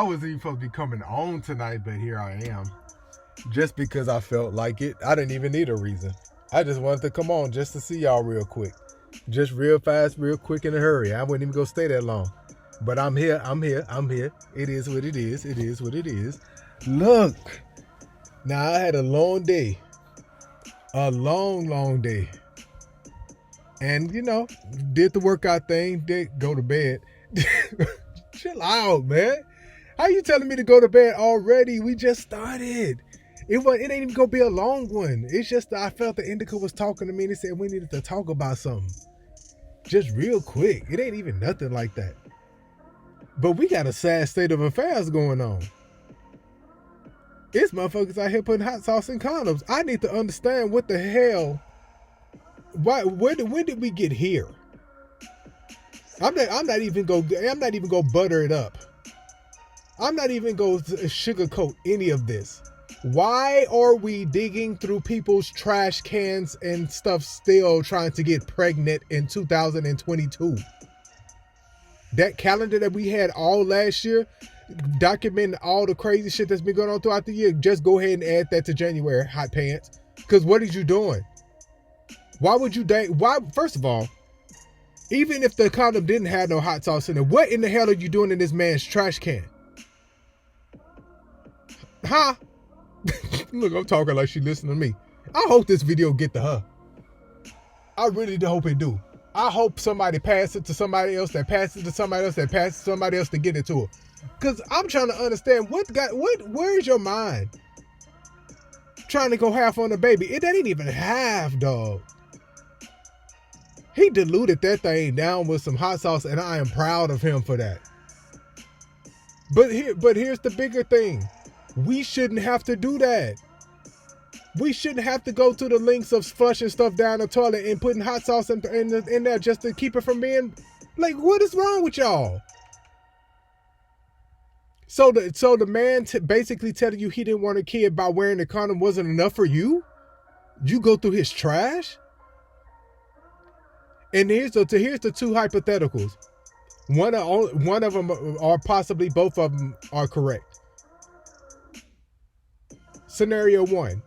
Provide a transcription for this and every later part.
I wasn't even supposed to be coming on tonight, but here I am. Just because I felt like it. I didn't even need a reason. I just wanted to come on just to see y'all real quick. Just real fast, real quick in a hurry. I wouldn't even go stay that long. But I'm here. It is what it is. It is what it is. Look. Now, I had a long day. A long day. And, did the workout thing. Did go to bed. Chill out, man. How you telling me to go to bed already? We just started. It ain't even gonna be a long one. It's just that I felt the Indica was talking to me and he said we needed to talk about something. Just real quick. It ain't even nothing like that. But we got a sad state of affairs going on. It's motherfuckers out here putting hot sauce in condoms. I need to understand what the hell. When did we get here? I'm not even gonna butter it up. I'm not even going to sugarcoat any of this. Why are we digging through people's trash cans and stuff still trying to get pregnant in 2022? That calendar that we had all last year, documenting all the crazy shit that's been going on throughout the year, just go ahead and add that to January, hot pants. Because what are you doing? Why would you date? Why? First of all, even if the condom didn't have no hot sauce in it, what in the hell are you doing in this man's trash can? Huh? Look, I'm talking like she listening to me. I hope this video get to her. I really do hope it do. I hope somebody pass it to somebody else, that passes it to somebody else, that passes it to somebody else to get it to her. Because I'm trying to understand where's your mind? Trying to go half on the baby. That ain't even half, dog. He diluted that thing down with some hot sauce, and I am proud of him for that. But here's the bigger thing. We shouldn't have to do that. We shouldn't have to go to the lengths of flushing stuff down the toilet and putting hot sauce in there just to keep it from being... Like, what is wrong with y'all? So the man basically telling you he didn't want a kid by wearing the condom wasn't enough for you? You go through his trash? And here's the two hypotheticals. One of them, or possibly both of them, are correct. Scenario one,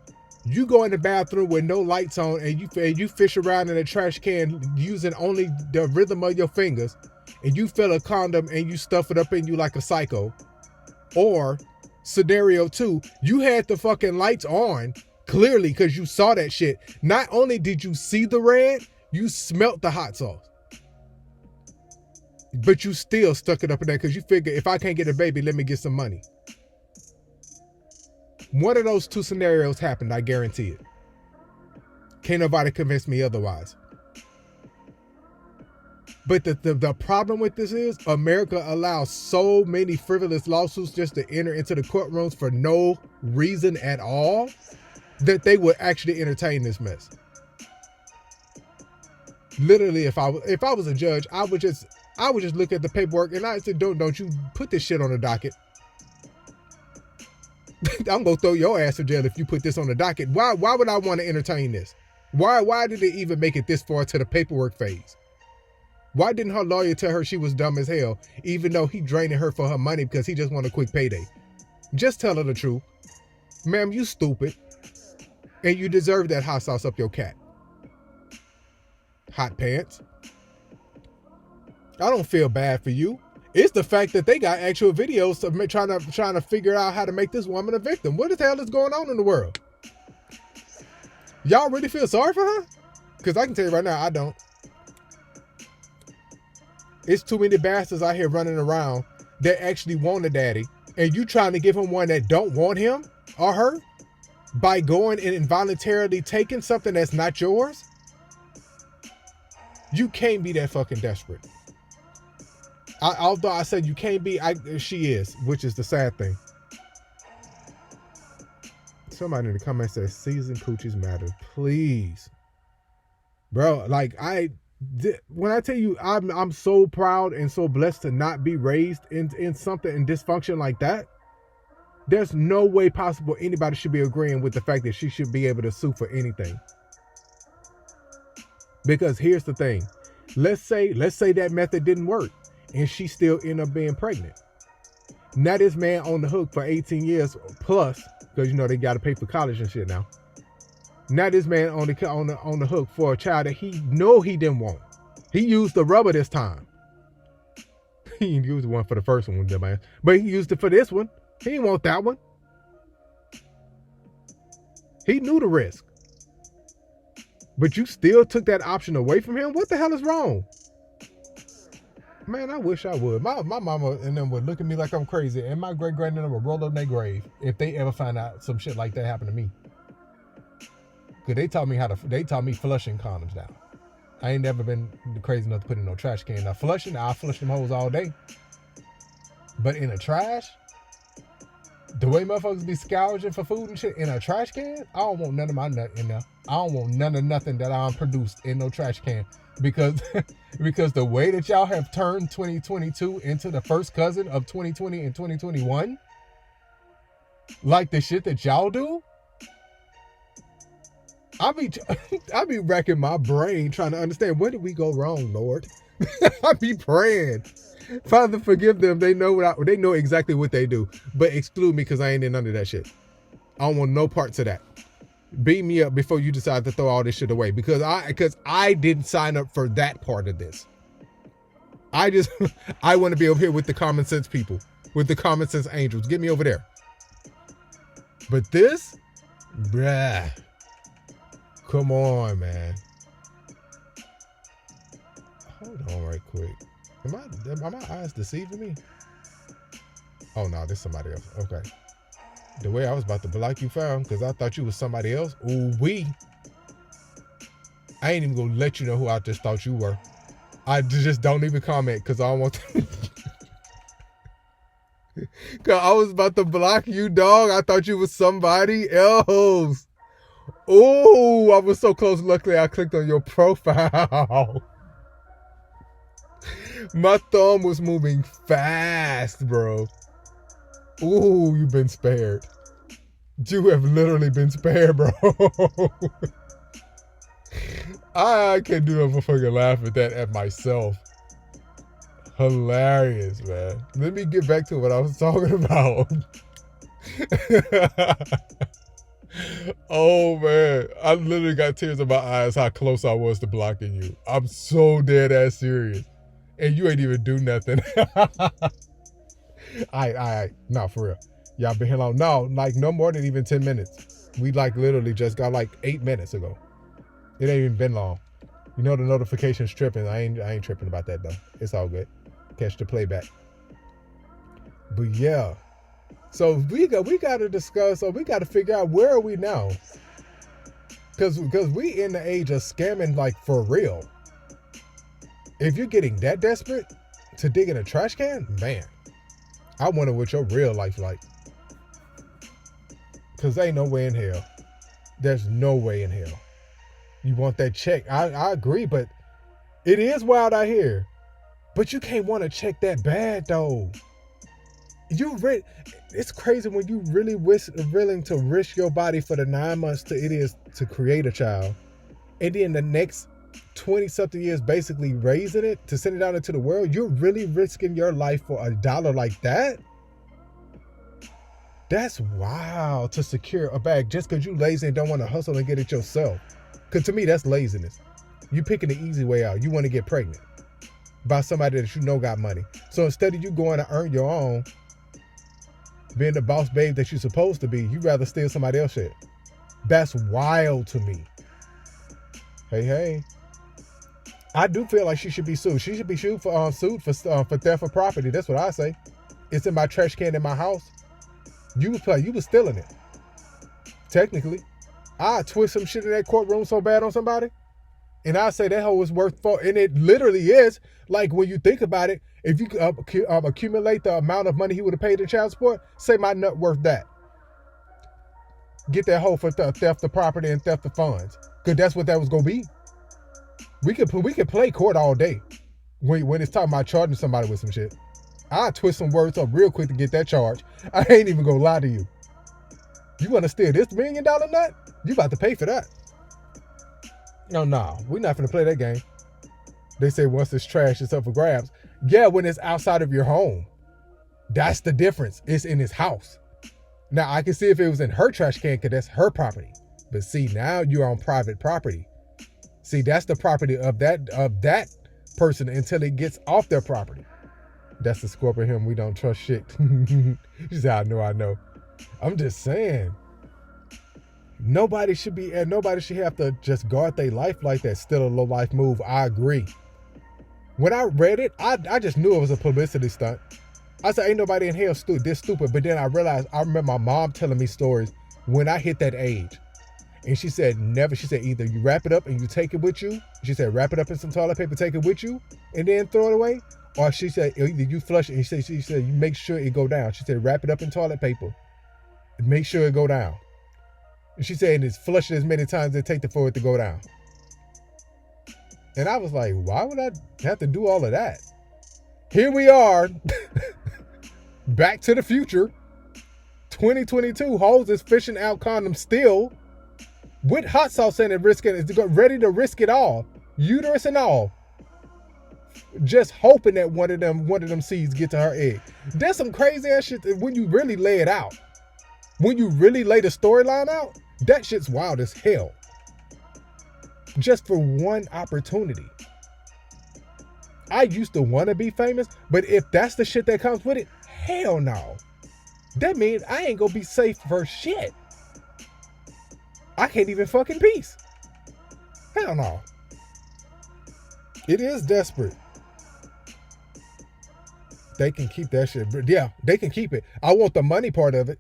you go in the bathroom with no lights on and you fish around in a trash can using only the rhythm of your fingers, and you fill a condom and you stuff it up in you like a psycho. Or scenario two, you had the fucking lights on, clearly, because you saw that shit. Not only did you see the red, you smelt the hot sauce. But you still stuck it up in there because you figure, if I can't get a baby, let me get some money. One of those two scenarios happened, I guarantee it. Can't nobody convince me otherwise. But the problem with this is America allows so many frivolous lawsuits just to enter into the courtrooms for no reason at all that they would actually entertain this mess. Literally, if I was a judge, I would just look at the paperwork and I said, don't you put this shit on the docket. I'm gonna throw your ass in jail if you put this on the docket. Why would I want to entertain this? Why did they even make it this far to the paperwork phase? Why didn't her lawyer tell her she was dumb as hell, even though he draining her for her money because he just want a quick payday? Just tell her the truth. Ma'am, you stupid. And you deserve that hot sauce up your cat. Hot pants. I don't feel bad for you. It's the fact that they got actual videos of trying to figure out how to make this woman a victim. What the hell is going on in the world? Y'all really feel sorry for her? Because I can tell you right now, I don't. It's too many bastards out here running around that actually want a daddy, and you trying to give him one that don't want him or her by going and involuntarily taking something that's not yours? You can't be that fucking desperate. Although I said you can't be, she is, which is the sad thing. Somebody in the comments says seasoned coochies matter. Please. Bro, like when I tell you I'm so proud and so blessed to not be raised in something in dysfunction like that, there's no way possible anybody should be agreeing with the fact that she should be able to sue for anything. Because here's the thing. Let's say that method didn't work and she still ended up being pregnant. Now this man on the hook for 18 years plus, because they got to pay for college and shit now. Now this man on the hook for a child that he know he didn't want. He used the rubber this time. He didn't use the one for the first one, man, but he used it for this one. He didn't want that one. He knew the risk. But you still took that option away from him? What the hell is wrong? Man, I wish I would. My mama and them would look at me like I'm crazy, and my great-granddad would roll up in their grave if they ever find out some shit like that happened to me. Because they taught me flushing condoms down. I ain't never been crazy enough to put in no trash can. Now, I flush them hoes all day. But in a trash, the way motherfuckers be scourging for food and shit in a trash can, I don't want none of my nut in there. I don't want none of nothing that I produced in no trash can. Because the way that y'all have turned 2022 into the first cousin of 2020 and 2021, like the shit that y'all do, I be racking my brain trying to understand, where did we go wrong, Lord? I be praying, Father, forgive them. They know they know exactly what they do, but exclude me because I ain't in none of that shit. I don't want no parts of that. Beat me up before you decide to throw all this shit away, because I didn't sign up for that part of this. I want to be over here with the common sense people, with the common sense angels. Get me over there. But this, bruh, come on, man. Hold on right quick. Are my eyes deceiving me? Oh no, this is somebody else. Okay. The way I was about to block you, fam, because I thought you was somebody else. Ooh, I ain't even gonna let you know who I just thought you were. I just don't even comment because I don't want to. Because I was about to block you, dog. I thought you was somebody else. Ooh, I was so close. Luckily, I clicked on your profile. My thumb was moving fast, bro. Ooh, you've been spared. You have literally been spared, bro. I can't do a fucking laugh at that at myself. Hilarious, man. Let me get back to what I was talking about. Oh, man. I literally got tears in my eyes how close I was to blocking you. I'm so dead ass serious. And you ain't even do nothing. Alright. No, for real. Y'all been here long. No, like no more than even 10 minutes. We like literally just got like 8 minutes ago. It ain't even been long. You know the notification's tripping. I ain't tripping about that though. It's all good. Catch the playback. But yeah. So we got to discuss, or we got to figure out, where are we now? Because we in the age of scamming, like, for real. If you're getting that desperate to dig in a trash can, man, I wonder what your real life like. Because ain't no way in hell. There's no way in hell. You want that check. I agree, but it is wild out here. But you can't want to check that bad, though. It's crazy when you really willing to risk your body for the 9 months it is to create a child, and then the next 20-something years basically raising it to send it out into the world. You're really risking your life for $1 like that? That's wild, to secure a bag just because you lazy and don't want to hustle and get it yourself. Because to me, that's laziness. You picking the easy way out. You want to get pregnant by somebody that you know got money. So instead of you going to earn your own, being the boss babe that you're supposed to be, you'd rather steal somebody else's shit. That's wild to me. Hey. I do feel like she should be sued. She should be sued for theft of property. That's what I say. It's in my trash can in my house. You was stealing it. Technically, I twist some shit in that courtroom so bad on somebody, and I say that hoe is worth and it literally is. Like, when you think about it, if you accumulate the amount of money he would have paid in child support, say my nut worth that. Get that hoe for theft of property and theft of funds, because that's what that was gonna be. We could play court all day when it's talking about charging somebody with some shit. I'll twist some words up real quick to get that charge. I ain't even gonna lie to you. You want to steal this $1 million nut? You about to pay for that. No, we're not gonna play that game. They say once it's trash, it's up for grabs. Yeah, when it's outside of your home. That's the difference. It's in his house. Now, I can see if it was in her trash can because that's her property. But see, now you're on private property. See, that's the property of that person until it gets off their property. That's the Scorpio him. We don't trust shit. She said, I know. I'm just saying. Nobody should have to just guard their life like that. Still a low life move. I agree. When I read it, I just knew it was a publicity stunt. I said, ain't nobody in hell this stupid. But then I realized, I remember my mom telling me stories when I hit that age. And she said, never. She said, either you wrap it up and you take it with you. She said, wrap it up in some toilet paper, take it with you, and then throw it away. Or she said, either you flush it. And she said, you make sure it go down. She said, wrap it up in toilet paper and make sure it go down. And she said, it's flush it as many times as it take for it to go down. And I was like, why would I have to do all of that? Here we are. Back to the future. 2022, hoes is fishing out condoms still. With hot sauce in it, ready to risk it all. Uterus and all. Just hoping that one of them seeds get to her egg. There's some crazy ass shit that when you really lay it out. When you really lay the storyline out, that shit's wild as hell. Just for one opportunity. I used to want to be famous, but if that's the shit that comes with it, hell no. That means I ain't gonna be safe for shit. I can't even fucking peace. Hell no. It is desperate. They can keep that shit. Yeah, they can keep it. I want the money part of it.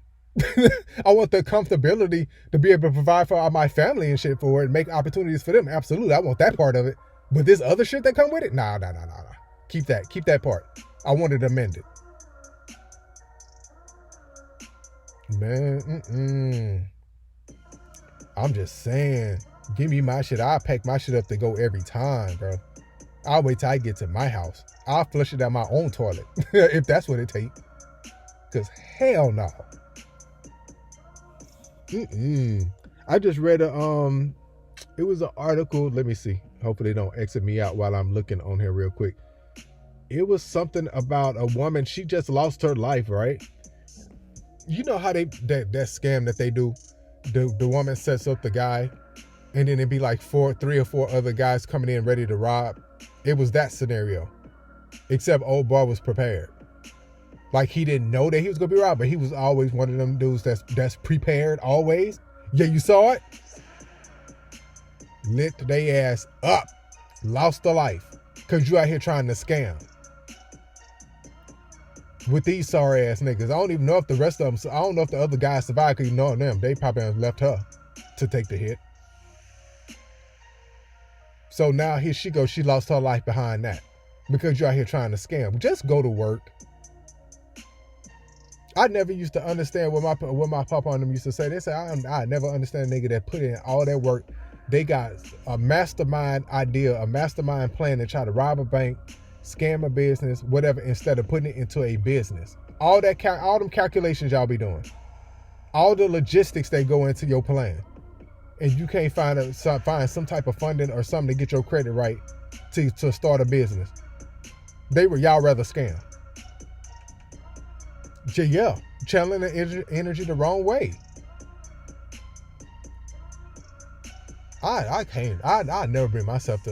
I want the comfortability to be able to provide for my family and shit for it and make opportunities for them. Absolutely. I want that part of it. But this other shit that come with it? Nah. Keep that part. I want it amended. Man, I'm just saying, give me my shit. I'll pack my shit up to go every time, bro. I'll wait till I get to my house. I'll flush it down my own toilet if that's what it takes. Because hell no. I just read it was an article. Let me see. Hopefully they don't exit me out while I'm looking on here real quick. It was something about a woman. She just lost her life, right? You know how that scam that they do? The woman sets up the guy, and then it'd be like 3 or 4 other guys coming in ready to rob. It was that scenario. Except old boy was prepared. Like he didn't know that he was gonna be robbed, but he was always one of them dudes that's prepared always. Yeah, you saw it? Lit they ass up. Lost their life. Cause you out here trying to scam. With these sorry ass niggas. I don't even know if the rest of them, I don't know if the other guys survived because you know them. They probably have left her to take the hit. So now here she goes. She lost her life behind that. Because you're out here trying to scam. Just go to work. I never used to understand what my papa and them used to say. They say, I never understand a nigga that put in all that work. They got a mastermind idea, a mastermind plan to try to rob a bank, scam a business, whatever, instead of putting it into a business. All them calculations y'all be doing. All the logistics that go into your plan. And you can't find some type of funding or something to get your credit right to start a business. Y'all rather scam. Yeah, channeling the energy the wrong way. I can't. I never bring myself to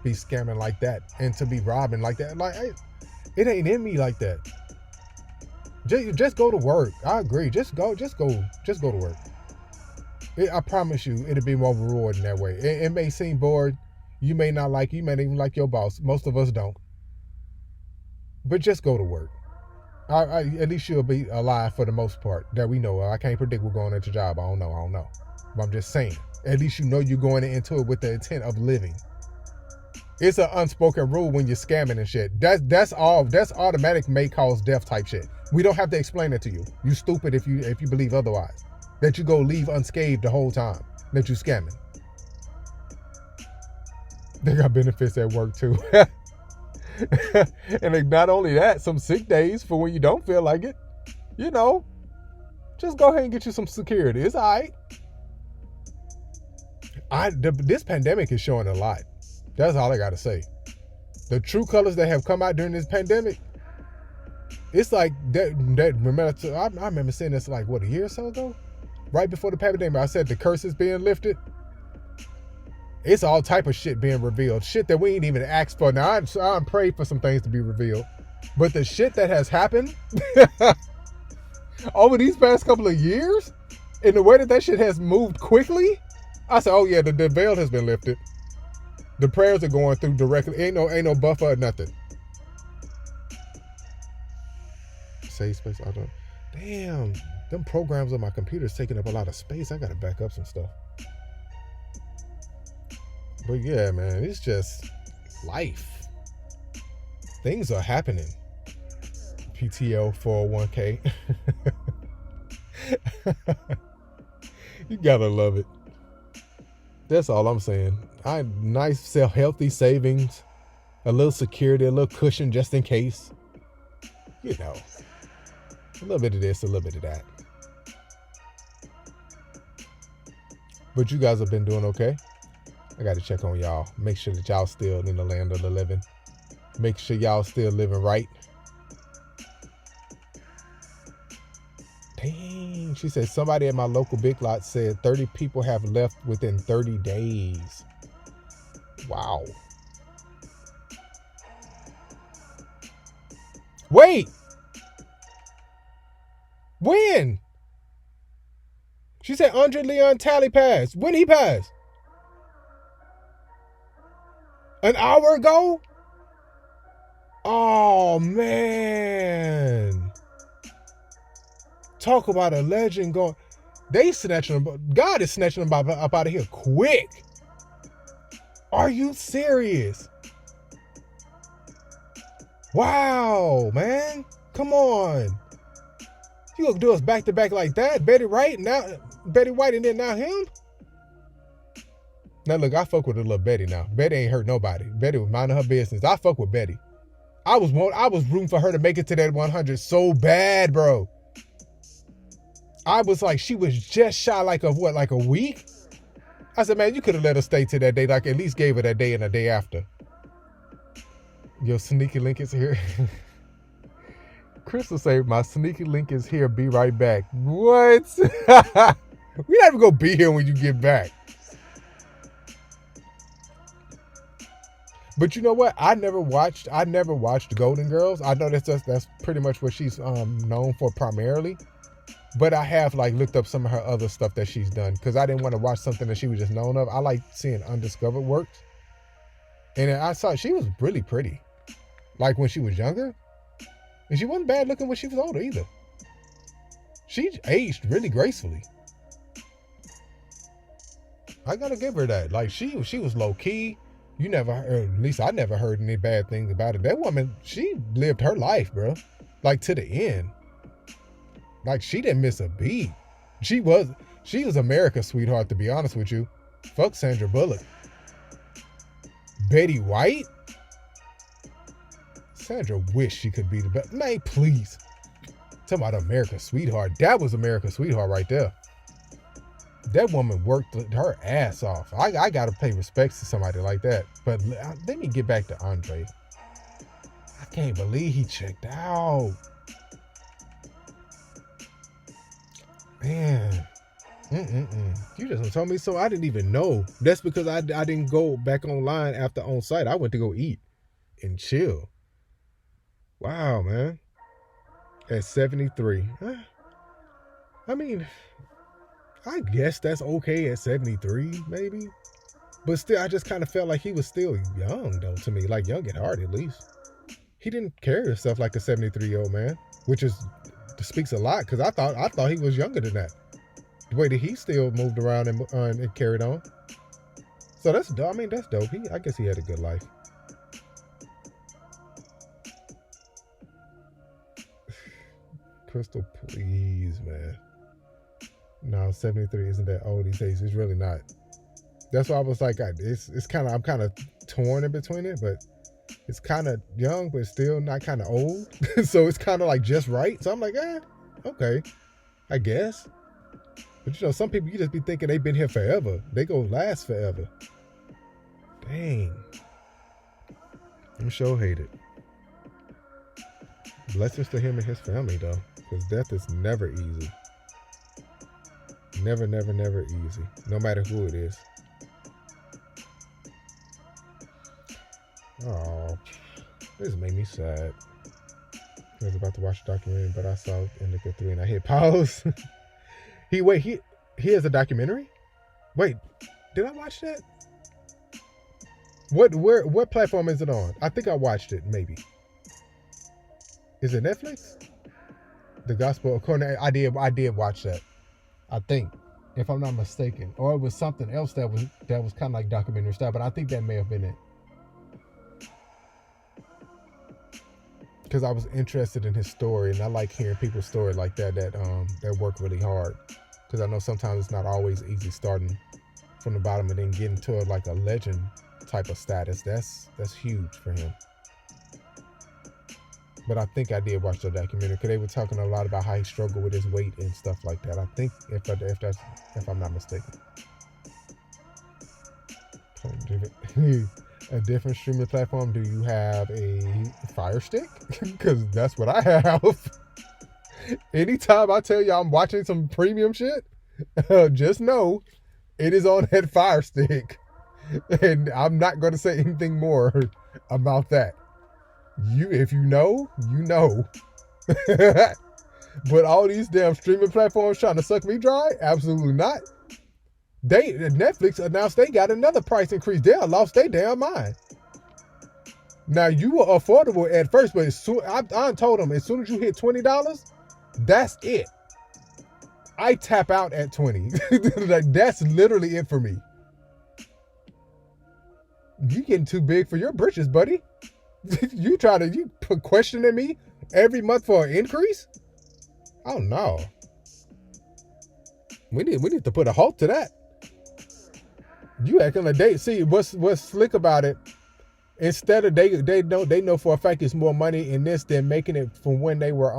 be scamming like that and to be robbing like that. Like it ain't in me like that. Just go to work. I agree. Just go to work. I promise you, it'll be more rewarding that way. It may seem bored. You may not like. You may not even like your boss. Most of us don't. But just go to work. At least you'll be alive for the most part that we know of. I can't predict we're going into a job. I don't know. But I'm just saying. At least you know you're going into it with the intent of living. It's an unspoken rule when you're scamming and shit. That's automatic may cause death type shit. We don't have to explain it to you. You stupid if you believe otherwise. That you go leave unscathed the whole time that you scamming. They got benefits at work too. And not only that, some sick days for when you don't feel like it. You know, just go ahead and get you some security. It's all right. This pandemic is showing a lot. That's all I got to say. The true colors that have come out during this pandemic, It's like that. Remember, I remember saying this like what, a year or so ago, right before the pandemic. I said the curse is being lifted. It's all type of shit being revealed. Shit that we ain't even asked for. Now I pray for some things to be revealed, but the shit that has happened over these past couple of years, and the way that shit has moved quickly, I said, oh yeah, the veil has been lifted. The prayers are going through directly. Ain't no buffer or nothing. Save space. I don't. Damn, them programs on my computer is taking up a lot of space. I gotta back up some stuff. But yeah, man, it's just life. Things are happening. PTO 401k. You gotta love it. That's all I'm saying. Nice, healthy savings, a little security, a little cushion just in case. You know, a little bit of this, a little bit of that. But you guys have been doing okay. I got to check on y'all. Make sure that y'all still in the land of the living. Make sure y'all still living right. Dang, she said somebody at my local Big Lot said 30 people have left within 30 days. Wow. Wait. When? She said Andre Leon Talley passed. When he passed? An hour ago? Oh, man. Talk about a legend going. They snatching him. God is snatching him up out of here quick. Are you serious? Wow, man. Come on. You gonna do us back to back like that? Betty White and then now him? Now look, I fuck with a little Betty now. Betty ain't hurt nobody. Betty was minding her business. I fuck with Betty. I was rooting for her to make it to that 100 so bad, bro. I was like, she was just shy like a week? I said, man, you could have let her stay to that day, like at least gave her that day and a day after. Your sneaky link is here. Crystal say, my sneaky link is here, be right back. What? We not even gonna be here when you get back. But you know what? I never watched Golden Girls. I know that's pretty much what she's known for primarily. But I have like looked up some of her other stuff that she's done because I didn't want to watch something that she was just known of. I like seeing undiscovered works. And I saw she was really pretty. Like when she was younger. And she wasn't bad looking when she was older either. She aged really gracefully. I gotta give her that. Like she was low key. You never heard, at least I never heard any bad things about it. That woman, she lived her life, bro. Like to the end. Like she didn't miss a beat. She was America's sweetheart, to be honest with you. Fuck Sandra Bullock. Betty White? Sandra wished she could be the best. Man, please. Talking about America's sweetheart. That was America's sweetheart right there. That woman worked her ass off. I gotta pay respects to somebody like that. But let me get back to Andre. I can't believe he checked out. Man. You just told me so. I didn't even know. That's because I didn't go back online after on site. I went to go eat and chill. Wow, man. At 73. I mean, I guess that's okay at 73, maybe. But still, I just kind of felt like he was still young, though, to me. Like, young at heart, at least. He didn't carry himself like a 73-year-old man, which speaks a lot, because I thought he was younger than that. The way that he still moved around and carried on. So that's dope. I mean, that's dope. I guess he had a good life. Crystal, please, man. No, 73 isn't that old these days. It's really not. That's why I was like, I'm kind of torn in between it, but it's kind of young, but still not kind of old. So it's kind of like just right. So I'm like, okay, I guess. But you know, some people, you just be thinking they've been here forever. They go last forever. Dang. I'm sure hate it. Blessings to him and his family, though, because death is never easy. Never, never, never easy, no matter who it is. Oh, this made me sad. I was about to watch a documentary, but I saw Indica 3 and I hit pause. He has a documentary? Wait, did I watch that? What platform is it on? I think I watched it, maybe. Is it Netflix? The Gospel of Corner. I did watch that. I think, if I'm not mistaken, or it was something else that was kind of like documentary style, but I think that may have been it. Because I was interested in his story, and I like hearing people's story like that work really hard. Because I know sometimes it's not always easy starting from the bottom and then getting to like a legend type of status. That's huge for him. But I think I did watch the documentary because they were talking a lot about how he struggled with his weight and stuff like that. I think if I'm not mistaken. A different streaming platform. Do you have a Fire Stick? Because that's what I have. Anytime I tell you I'm watching some premium shit, just know it is on that Fire Stick. And I'm not going to say anything more about that. If you know, you know. But all these damn streaming platforms trying to suck me dry? Absolutely not. Netflix announced they got another price increase. They lost their damn mind. Now, you were affordable at first, but I told them as soon as you hit $20, that's it. I tap out at 20. Like, that's literally it for me. You getting too big for your britches, buddy. You questioning me every month for an increase? Oh no. We need to put a halt to that. You acting like what's slick about it? Instead of they know for a fact it's more money in this than making it from when they were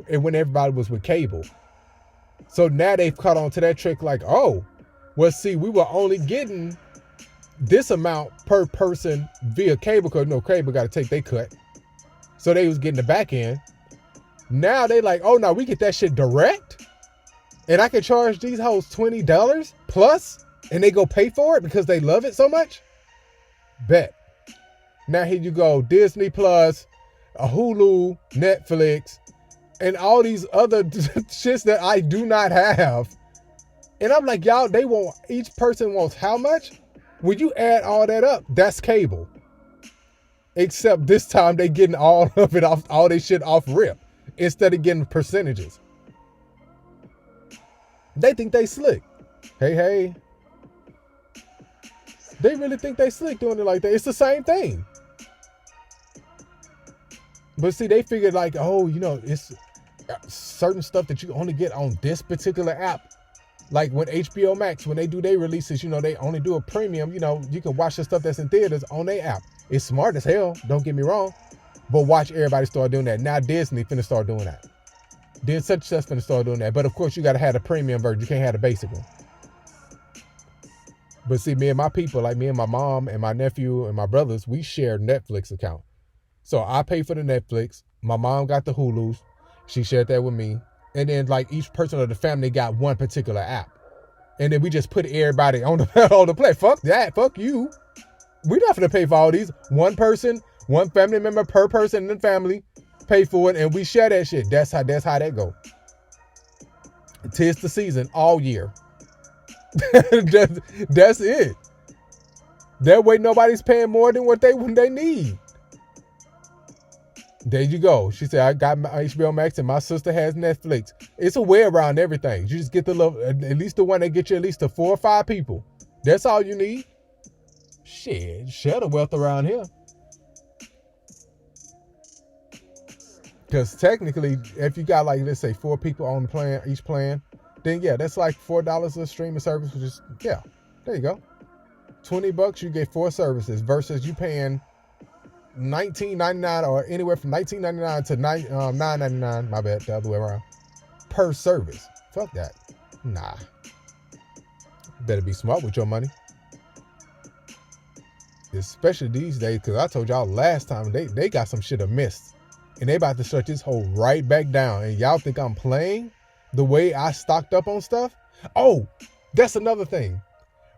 and when everybody was with cable. So now they've caught on to that trick like, oh, well, see, we were only getting this amount per person via cable because cable got to take their cut. So they was getting the back end. Now they like, oh no, we get that shit direct, and I can charge these hoes $20 plus, and they go pay for it because they love it so much. Bet. Now here you go, Disney Plus, a Hulu, Netflix, and all these other shits that I do not have. And I'm like, y'all, each person wants how much? When you add all that up, that's cable. Except this time they getting all of it off, all they shit off rip, instead of getting percentages. They think they slick. Hey. They really think they slick doing it like that. It's the same thing. But see, they figured like, oh, it's certain stuff that you only get on this particular app. Like when HBO Max, when they do their releases, they only do a premium. You can watch the stuff that's in theaters on their app. It's smart as hell, don't get me wrong. But watch everybody start doing that. Now Disney finna start doing that. Then such stuff finna start doing that. But of course, you gotta have the premium version. You can't have the basic one. But see, me and my people, like me and my mom and my nephew and my brothers, we share Netflix account. So I pay for the Netflix. My mom got the Hulus. She shared that with me. And then like each person of the family got one particular app. And then we just put everybody on the play. Fuck that. Fuck you. We're not going to pay for all these. One person, one family member per person in the family pay for it. And we share that shit. That's how that go. 'Tis the season all year. That's it. That way nobody's paying more than what they need. There you go. She said, I got my HBO Max and my sister has Netflix. It's a way around everything. You just get at least the one that gets you at least to 4 or 5 people. That's all you need. Shit, share the wealth around here. Because technically, if you got like, let's say 4 people on the plan, each plan, then yeah, that's like $4 a streaming service, which is, yeah, there you go. $20, you get 4 services versus you paying $19.99 or anywhere from $19.99 to $9.99, my bad, the other way around, per service. Fuck that. Nah. Better be smart with your money. Especially these days, because I told y'all last time, they got some shit amiss. And they about to shut this hole right back down. And y'all think I'm playing the way I stocked up on stuff? Oh, that's another thing.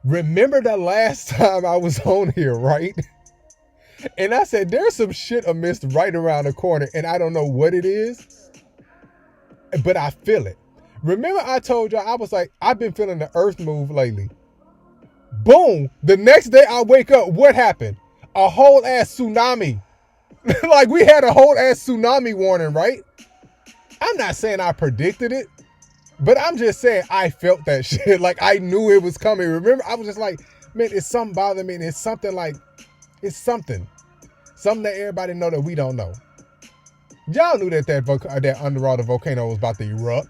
Remember the last time I was on here, right? And I said, there's some shit amiss right around the corner, and I don't know what it is, but I feel it. Remember I told y'all, I was like, I've been feeling the earth move lately. Boom. The next day I wake up, what happened? A whole ass tsunami. Like we had a whole ass tsunami warning, right? I'm not saying I predicted it, but I'm just saying I felt that shit. Like I knew it was coming. Remember, I was just like, man, it's something bothering me. And it's something like, it's something that everybody know that we don't know. Y'all knew that underwater volcano was about to erupt.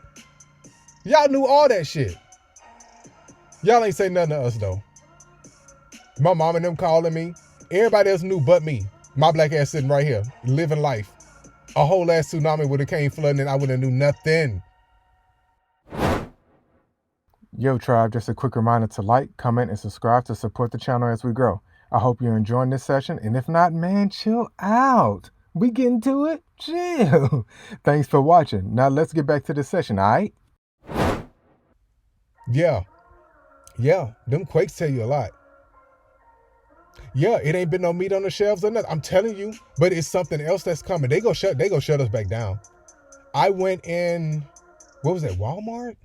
Y'all knew all that shit. Y'all ain't say nothing to us though. My mom and them calling me. Everybody else knew but me. My black ass sitting right here, living life. A whole ass tsunami would have came flooding and I would have knew nothing. Yo tribe, just a quick reminder to like, comment, and subscribe to support the channel as we grow. I hope you're enjoying this session, and if not, man, chill out. We getting to it? Chill. Thanks for watching. Now let's get back to the session, all right? Yeah, them quakes tell you a lot. Yeah, it ain't been no meat on the shelves or nothing. I'm telling you, but it's something else that's coming. They go shut us back down. I went in, what was that, Walmart?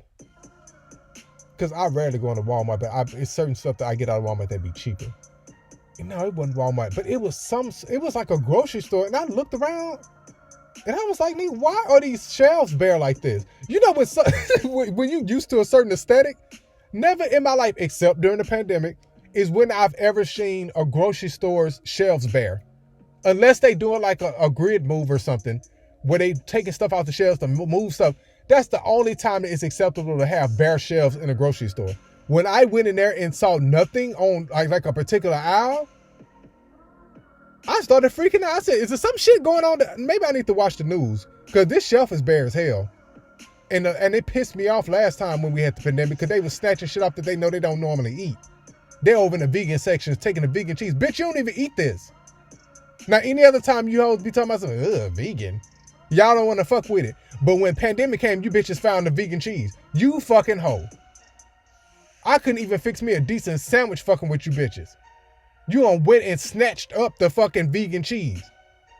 Because I rarely go into Walmart, but it's certain stuff that I get out of Walmart that'd be cheaper. No, it wasn't Walmart, but it was like a grocery store, and I looked around, and I was like, why are these shelves bare like this? You know, when you used to a certain aesthetic, never in my life, except during the pandemic, is when I've ever seen a grocery store's shelves bare. Unless they doing like a grid move or something, where they taking stuff out the shelves to move stuff. That's the only time that it's acceptable to have bare shelves in a grocery store. When I went in there and saw nothing on like a particular aisle, I started freaking out. I said, is there some shit going on? Maybe I need to watch the news, because this shelf is bare as hell. And it pissed me off last time when we had the pandemic, because they was snatching shit off that they know they don't normally eat. They're over in the vegan sections taking the vegan cheese. Bitch, you don't even eat this. Now, any other time you hoes be talking about something, vegan, y'all don't want to fuck with it. But when pandemic came, you bitches found the vegan cheese. You fucking hoe. I couldn't even fix me a decent sandwich fucking with you bitches. You done went and snatched up the fucking vegan cheese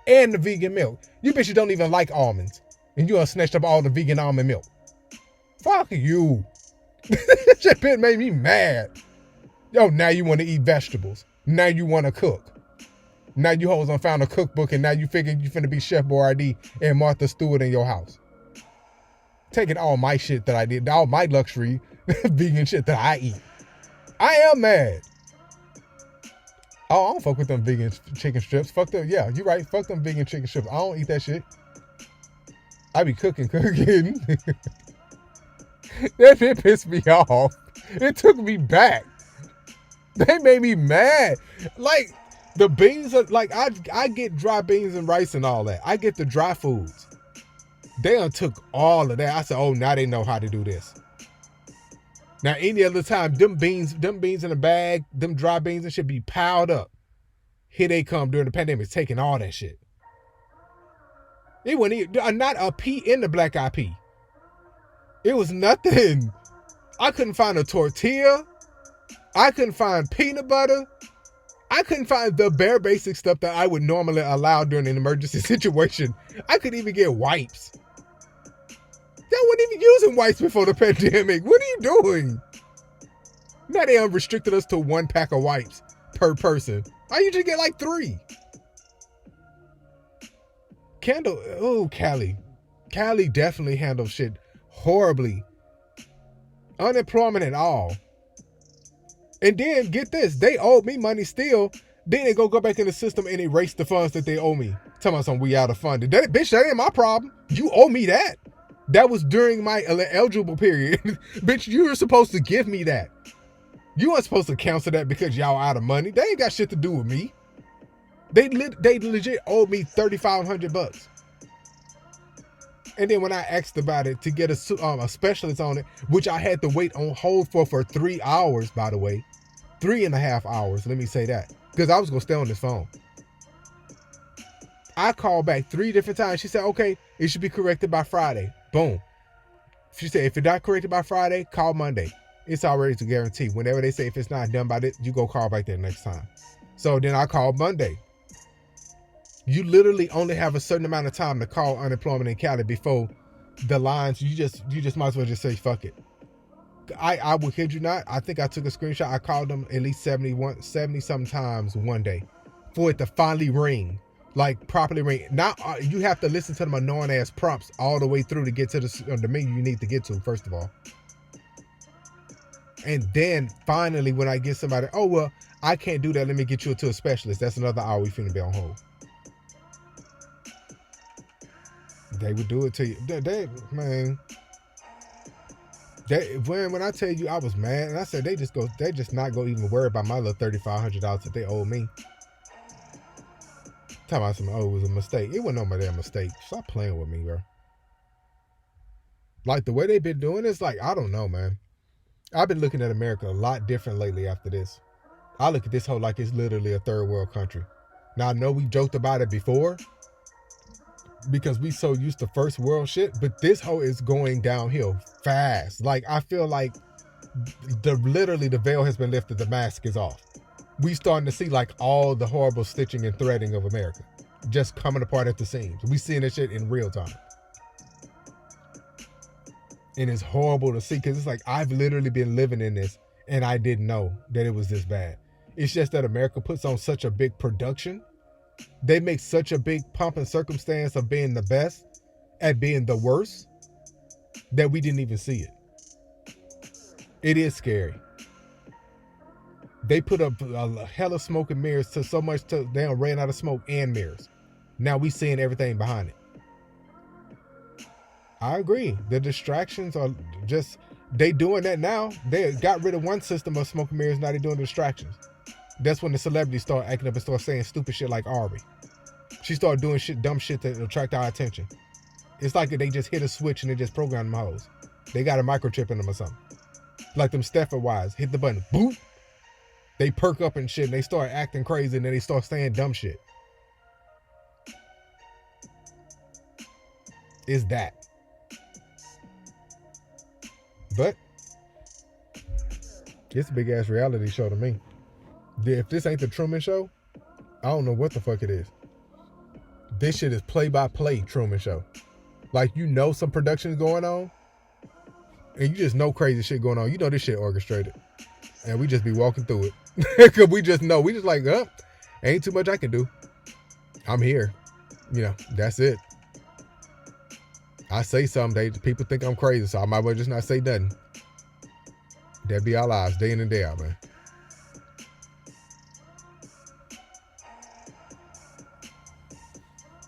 and the vegan milk. You bitches don't even like almonds. And you done snatched up all the vegan almond milk. Fuck you. That shit made me mad. Yo, now you want to eat vegetables. Now you want to cook. Now you hoes done found a cookbook, and now you figure you finna be Chef Boyardee and Martha Stewart in your house. Taking all my shit that I did, all my luxury vegan shit that I eat. I am mad. Oh, I don't fuck with them vegan chicken strips. Fuck them. Yeah, you're right. Fuck them vegan chicken strips. I don't eat that shit. I be cooking. That shit pissed me off. It took me back. They made me mad. Like, the beans are, like, I get dry beans and rice and all that. I get the dry foods. They done took all of that. I said, oh, now they know how to do this. Now, any other time, them beans in a bag, them dry beans and shit be piled up. Here they come during the pandemic, taking all that shit. It wasn't even, not a pea in the black eyed pea. It was nothing. I couldn't find a tortilla. I couldn't find peanut butter. I couldn't find the bare basic stuff that I would normally allow during an emergency situation. I couldn't even get wipes. Y'all weren't even using wipes before the pandemic. What are you doing? Now they unrestricted us to 1 pack of wipes per person. I usually get like 3. Cali. Cali definitely handles shit horribly. Unemployment at all. And then, get this, they owed me money still. Then they go back in the system and erase the funds that they owe me. Tell me something, we out of funding. Bitch, that ain't my problem. You owe me that. That was during my eligible period. Bitch, you were supposed to give me that. You weren't supposed to cancel that because y'all out of money. They ain't got shit to do with me. They legit owed me $3,500. And then when I asked about it to get a specialist on it, which I had to wait on hold for 3 hours, by the way. 3.5 hours, let me say that. Because I was going to stay on this phone. I called back 3 different times. She said, okay, it should be corrected by Friday. Boom. She said, if it's not corrected by Friday, call Monday. It's already a guarantee. Whenever they say if it's not done by this, you go call back there next time. So then I called Monday. You literally only have a certain amount of time to call unemployment in Cali before the lines. You just might as well just say fuck it. I will kid you not. I think I took a screenshot. I called them at least 70 sometimes one day for it to finally ring. Like properly ring. Now you have to listen to them annoying ass prompts all the way through to get to the menu you need to get to, first of all. And then finally when I get somebody, oh well, I can't do that, let me get you to a specialist. That's another hour we finna be on hold. They would do it to you. When I tell you I was mad, and I said they just not go even worry about my little $3,500 that they owe me. Talking about something, oh, it was a mistake. It wasn't no my damn mistake. Stop playing with me, bro. Like the way they've been doing this, like, I don't know, man. I've been looking at America a lot different lately after this. I look at this whole like it's literally a third world country. Now I know we joked about it before because we so used to first world shit, but this whole is going downhill fast. Like I feel like literally the veil has been lifted, the mask is off. We starting to see like all the horrible stitching and threading of America just coming apart at the seams. We seeing this shit in real time. And it's horrible to see because it's like I've literally been living in this and I didn't know that it was this bad. It's just that America puts on such a big production. They make such a big pomp and circumstance of being the best at being the worst that we didn't even see it. It is scary. They put up a hell of smoke and mirrors to so much to they ran out of smoke and mirrors. Now we seeing everything behind it. I agree. The distractions are just, they doing that now. They got rid of one system of smoke and mirrors. Now they're doing distractions. That's when the celebrities start acting up and start saying stupid shit like Ari. She started doing dumb shit to attract our attention. It's like they just hit a switch and they just program them hoes. They got a microchip in them or something. Like them Stepford wives. Hit the button. Boop. They perk up and shit and they start acting crazy and then they start saying dumb shit. Is that. But it's a big ass reality show to me. If this ain't the Truman Show, I don't know what the fuck it is. This shit is play-by-play Truman Show. Like, you know some production going on, and you just know crazy shit going on. You know this shit orchestrated. And we just be walking through it. Because we just know. We just like, ain't too much I can do. I'm here. You know, that's it. I say something, people think I'm crazy, so I might as well just not say nothing. That be our lives, day in and day out, man.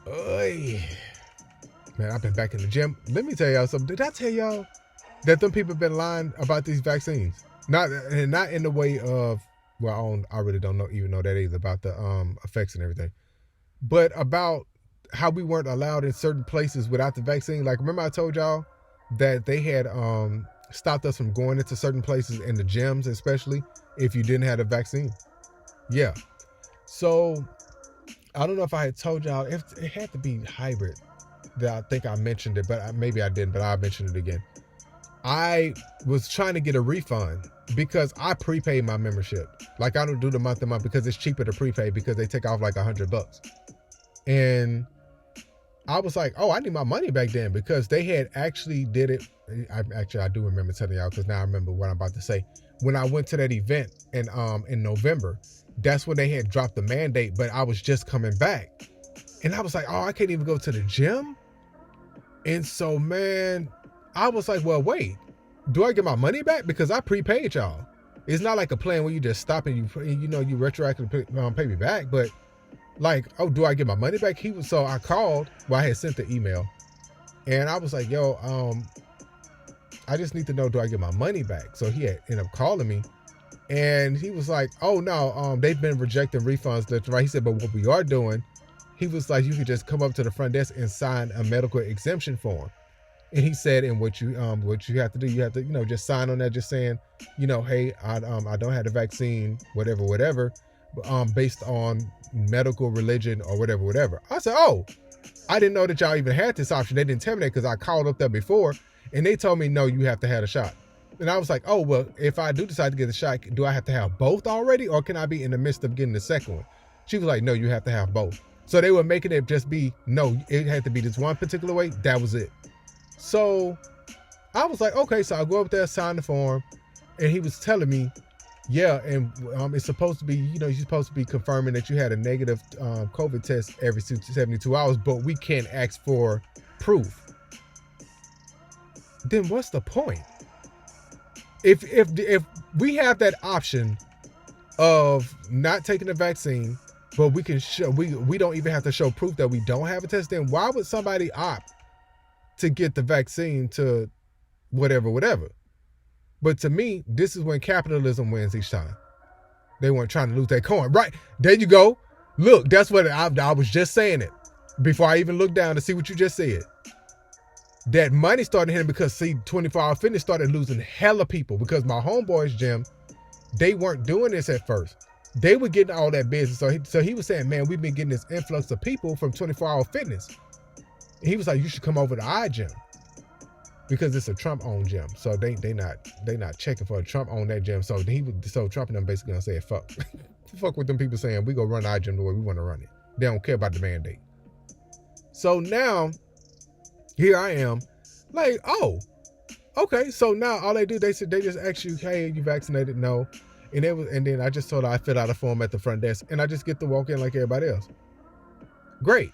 Oy. Man, I've been back in the gym. Let me tell y'all something. Did I tell y'all that them people been lying about these vaccines? Not in the way of, well, I really don't know even know that either about the effects and everything, but about how we weren't allowed in certain places without the vaccine. Like, remember I told y'all that they had stopped us from going into certain places, in the gyms especially, if you didn't have a vaccine. Yeah. So I don't know if I had told y'all, if it had to be hybrid. That I think I mentioned it, but maybe I didn't, but I'll mention it again. I was trying to get a refund because I prepaid my membership. Like, I don't do the month to month because it's cheaper to prepay because they take off like $100. And I was like, oh, I need my money back then, because they had actually did it. I do remember telling y'all, because now I remember what I'm about to say. When I went to that event in November, that's when they had dropped the mandate, but I was just coming back. And I was like, oh, I can't even go to the gym? And so, man, I was like, well, wait, do I get my money back? Because I prepaid y'all. It's not like a plan where you just stop and you retroactively pay me back. But like, oh, do I get my money back? So I called. Well, I had sent the email, and I was like, yo, I just need to know, do I get my money back? So he had ended up calling me, and he was like, oh no, they've been rejecting refunds left and right. He said, but what we are doing, he was like, you could just come up to the front desk and sign a medical exemption form. And he said, and what you have to do, you have to, just sign on that, just saying, hey, I don't have the vaccine, whatever, based on medical, religion, or whatever. I said, oh, I didn't know that y'all even had this option. They didn't tell me that because I called up there before, and they told me, no, you have to have a shot. And I was like, oh, well, if I do decide to get the shot, do I have to have both already, or can I be in the midst of getting the second one? She was like, no, you have to have both. So they were making it just be, no, it had to be this one particular way. That was it. So I was like, okay, so I'll go up there, sign the form. And he was telling me, yeah, and it's supposed to be, you're supposed to be confirming that you had a negative COVID test every 72 hours, but we can't ask for proof. Then what's the point? If we have that option of not taking the vaccine, but we can show we don't even have to show proof that we don't have a test, then why would somebody opt to get the vaccine to whatever? But to me, this is when capitalism wins each time. They weren't trying to lose their coin. Right, there you go. Look, that's what I was just saying it before I even looked down to see what you just said. That money started hitting because, see, 24 Hour Fitness started losing hella people because my homeboys gym, they weren't doing this at first. They were getting all that business. So he was saying, man, we've been getting this influx of people from 24 Hour Fitness. And he was like, you should come over to our gym because it's a Trump-owned gym. So they not checking for a Trump-owned that gym. So Trump and them basically gonna say, fuck. Fuck with them people saying, we gonna run our gym the way we want to run it. They don't care about the mandate. So now, here I am, like, oh, okay. So now all they do, they just ask you, hey, you vaccinated? No. And then I just told her I fill out a form at the front desk and I just get to walk in like everybody else. Great.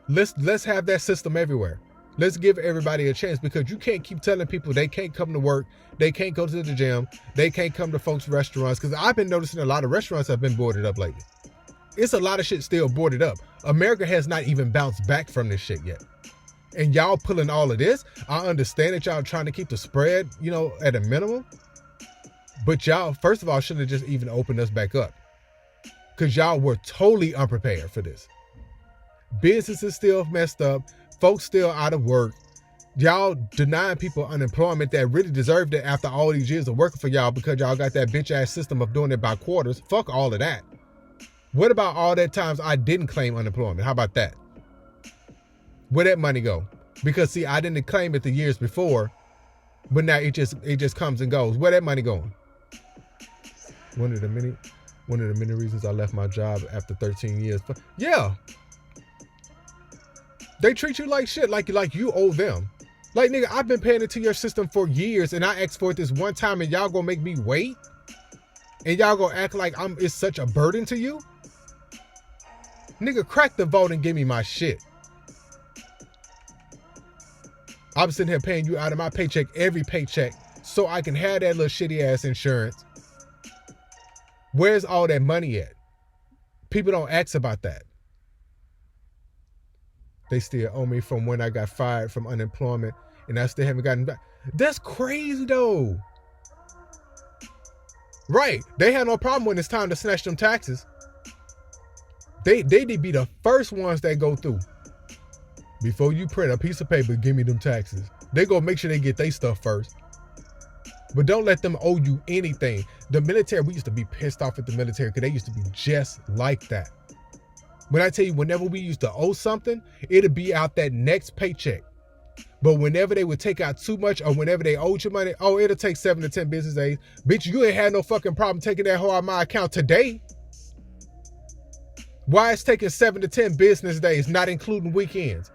Let's have that system everywhere. Let's give everybody a chance because you can't keep telling people they can't come to work, they can't go to the gym, they can't come to folks' restaurants. Because I've been noticing a lot of restaurants have been boarded up lately. It's a lot of shit still boarded up. America has not even bounced back from this shit yet. And y'all pulling all of this. I understand that y'all trying to keep the spread, at a minimum. But y'all, first of all, should have just even opened us back up. Because y'all were totally unprepared for this. Businesses still messed up. Folks still out of work. Y'all denying people unemployment that really deserved it after all these years of working for y'all because y'all got that bitch ass system of doing it by quarters. Fuck all of that. What about all that times I didn't claim unemployment? How about that? Where'd that money go? Because see, I didn't claim it the years before, but now it just comes and goes. Where that money going? One of the many reasons I left my job after 13 years. Yeah. They treat you like shit, like you owe them. Like, nigga, I've been paying into your system for years and I asked for it this one time and y'all gonna make me wait? And y'all gonna act like it's such a burden to you? Nigga, crack the vote and give me my shit. I'm sitting here paying you out of my paycheck every paycheck so I can have that little shitty ass insurance. Where's all that money at? People don't ask about that. They still owe me from when I got fired from unemployment and I still haven't gotten back. That's crazy though. Right. They have no problem when it's time to snatch them taxes. They'd be the first ones that go through. Before you print a piece of paper, give me them taxes. They gonna make sure they get their stuff first. But don't let them owe you anything. The military, we used to be pissed off at the military because they used to be just like that. When I tell you, whenever we used to owe something, it'd be out that next paycheck. But whenever they would take out too much or whenever they owed you money, oh, it'll take 7 to 10 business days. Bitch, you ain't had no fucking problem taking that whole out of my account today. Why it's taking 7 to 10 business days, not including weekends?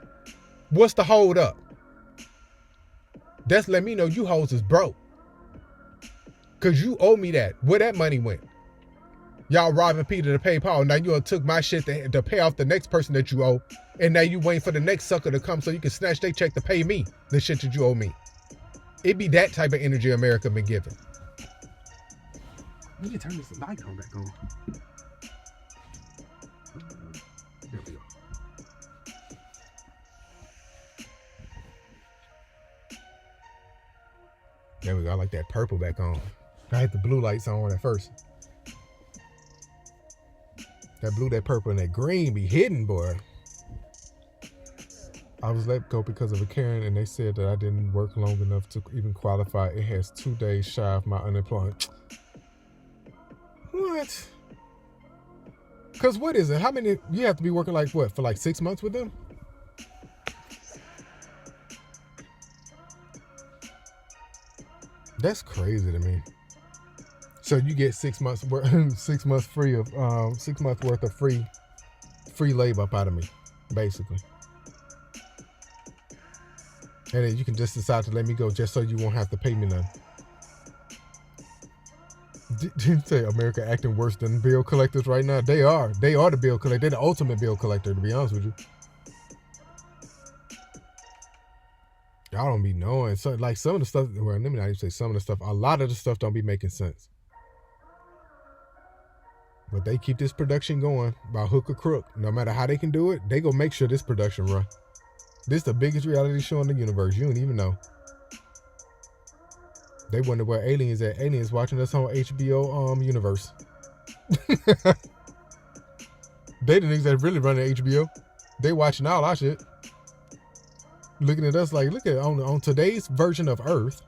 What's the hold up? That's let me know you hoes is broke. Cause you owe me that. Where that money went? Y'all robbing Peter to pay Paul. Now you done took my shit to pay off the next person that you owe. And now you waiting for the next sucker to come so you can snatch their check to pay me the shit that you owe me. It be that type of energy America been giving. You can turn this light on back on. There we go. There we go. I like that purple back on. I had the blue lights on at first. That blue, that purple, and that green be hidden, boy. I was let go because of a Karen, and they said that I didn't work long enough to even qualify. It has 2 days shy of my unemployment. What? Cause what is it? How many you have to be working like what for like 6 months with them? That's crazy to me. So you get 6 months worth, 6 months free of 6 months worth of free labor up out of me, basically. And then you can just decide to let me go just so you won't have to pay me none. Didn't say America acting worse than bill collectors right now. They are the bill collector. They're the ultimate bill collector, to be honest with you. Y'all don't be knowing. So, like some of the stuff, well, let me not even say some of the stuff. A lot of the stuff don't be making sense. But they keep this production going by hook or crook. No matter how they can do it, they gonna make sure this production run. This is the biggest reality show in the universe. You don't even know. They wonder where aliens at. Aliens watching us on HBO universe. They the niggas that really run the HBO. They watching all our shit. Looking at us like, look at on today's version of Earth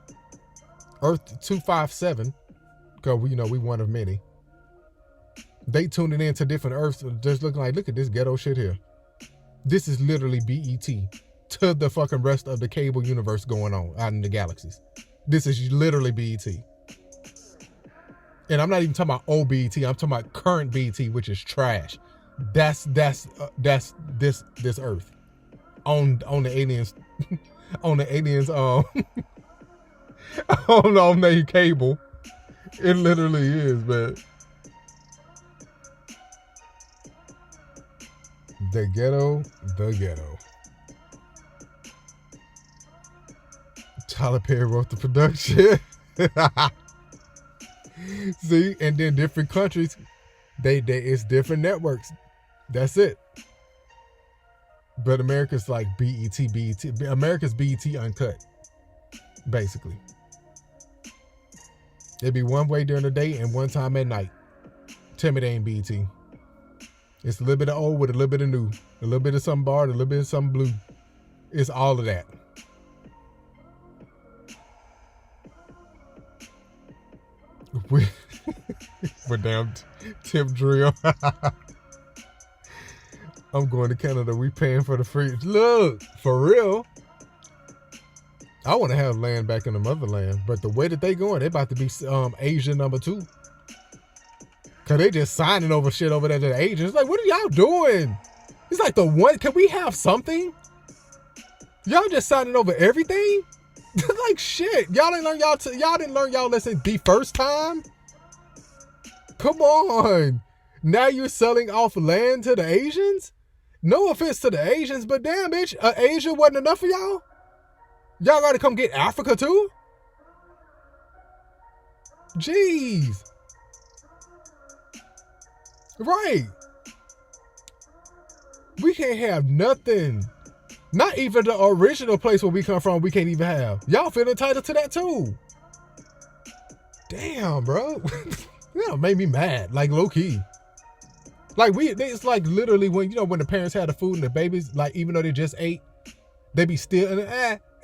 257, because we one of many. They tuning in to different Earths, just looking like, look at this ghetto shit here. This is literally BET to the fucking rest of the cable universe going on out in the galaxies. This is literally BET. And I'm not even talking about old BET. I'm talking about current BET, which is trash. That's this Earth on the aliens on the aliens on the cable. It literally is, man. The ghetto. Tyler Perry wrote the production. See, and then different countries, they it's different networks. That's it. But America's like BET. America's BET uncut, basically. It'd be one way during the day and one time at night. Tell me they ain't BET. It's a little bit of old with a little bit of new. A little bit of some barred, a little bit of some blue. It's all of that. For damn tip drill. I'm going to Canada. We paying for the free. Look, for real. I want to have land back in the motherland, but the way that they going, they about to be Asia number 2. Cause they just signing over shit over there to the Asians. Like, what are y'all doing? It's like the one. Can we have something? Y'all just signing over everything. Like shit. Y'all didn't learn y'all lesson the first time. Come on. Now you're selling off land to the Asians? No offense to the Asians, but damn, bitch, Asia wasn't enough for y'all? Y'all gotta come get Africa too? Jeez. Right. We can't have nothing. Not even the original place where we come from, we can't even have. Y'all feel entitled to that too. Damn, bro. That made me mad, like low key. Like it's like literally when the parents had the food and the babies, like even though they just ate, they be still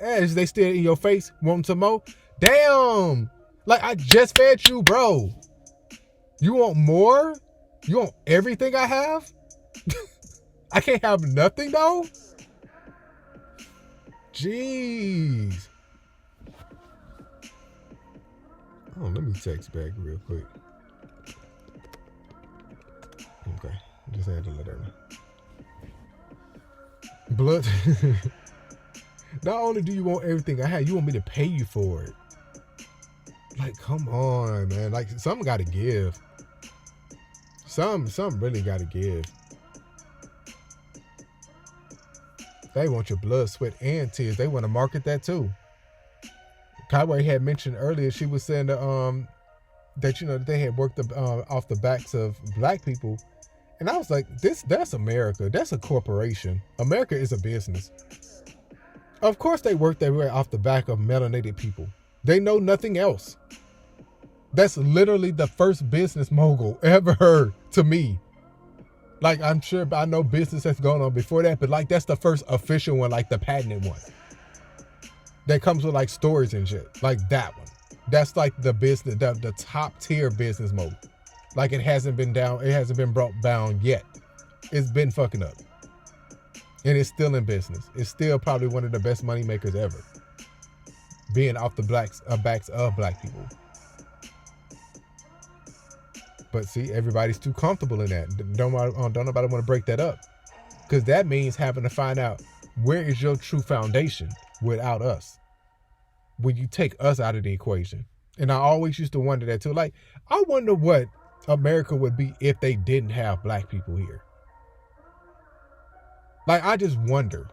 they still in your face wanting some more. Damn, like I just fed you, bro. You want more? You want everything I have? I can't have nothing though. Jeez. Oh, let me text back real quick. Okay, just had to let her know. Blood. Not only do you want everything I have, you want me to pay you for it. Like, come on, man. Like, something got to give. Some really got to give. They want your blood, sweat, and tears. They want to market that too. Kaiway had mentioned earlier, she was saying that they had worked off the backs of black people. And I was like, that's America. That's a corporation. America is a business. Of course they work their way off the back of melanated people. They know nothing else. That's literally the first business mogul ever heard to me. Like, I'm sure I know business has gone on before that, but like that's the first official one, like the patented one. That comes with like stories and shit. Like that one. That's like the business, the top tier business mogul. Like it hasn't been down, it hasn't been brought down yet. It's been fucking up. And it's still in business. It's still probably one of the best money makers ever. Being off the backs of black people. But see, everybody's too comfortable in that. Don't nobody want to break that up. Because that means having to find out where is your true foundation without us. When you take us out of the equation. And I always used to wonder that too. Like, I wonder what America would be if they didn't have black people here. Like, I just wonder.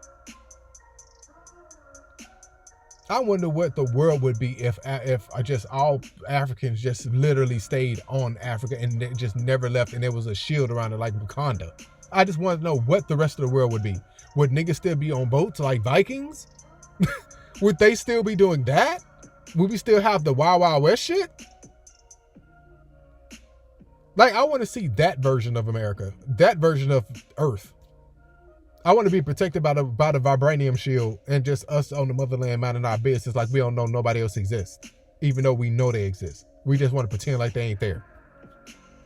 I wonder what the world would be if just all Africans just literally stayed on Africa and they just never left and there was a shield around it like Wakanda. I just want to know what the rest of the world would be. Would niggas still be on boats like Vikings? Would they still be doing that? Would we still have the Wild Wild West shit? Like, I want to see that version of America. That version of Earth. I want to be protected by the vibranium shield and just us on the motherland minding our business like we don't know nobody else exists. Even though we know they exist. We just want to pretend like they ain't there.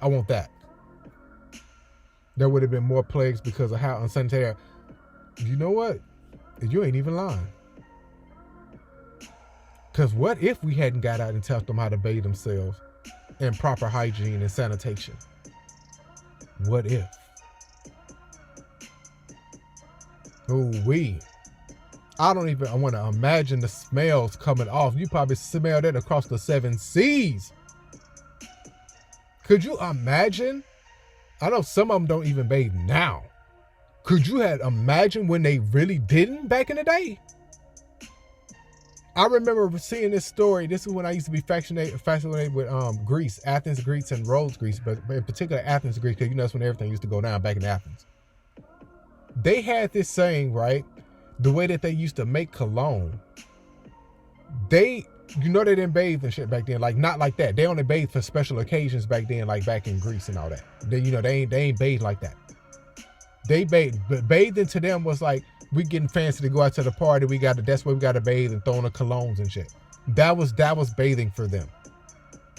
I want that. There would have been more plagues because of how unsanitary. You know what? You ain't even lying. Because what if we hadn't got out and taught them how to bathe themselves in proper hygiene and sanitation? What if? Ooh-wee. I don't even want to imagine the smells coming off. You probably smell that across the 7 seas. Could you imagine? I know some of them don't even bathe now. Could you have imagined when they really didn't back in the day? I remember seeing this story. This is when I used to be fascinated with Greece, Athens, Greece, and Rhodes, Greece, but in particular Athens, Greece, because you know that's when everything used to go down back in Athens. They had this saying, right? The way that they used to make cologne. They didn't bathe and shit back then. Like, not like that. They only bathed for special occasions back then, like back in Greece and all that. They ain't bathed like that. They bathed, but bathing to them was like, we getting fancy to go out to the party. That's where we got to bathe and throw on the colognes and shit. That was bathing for them.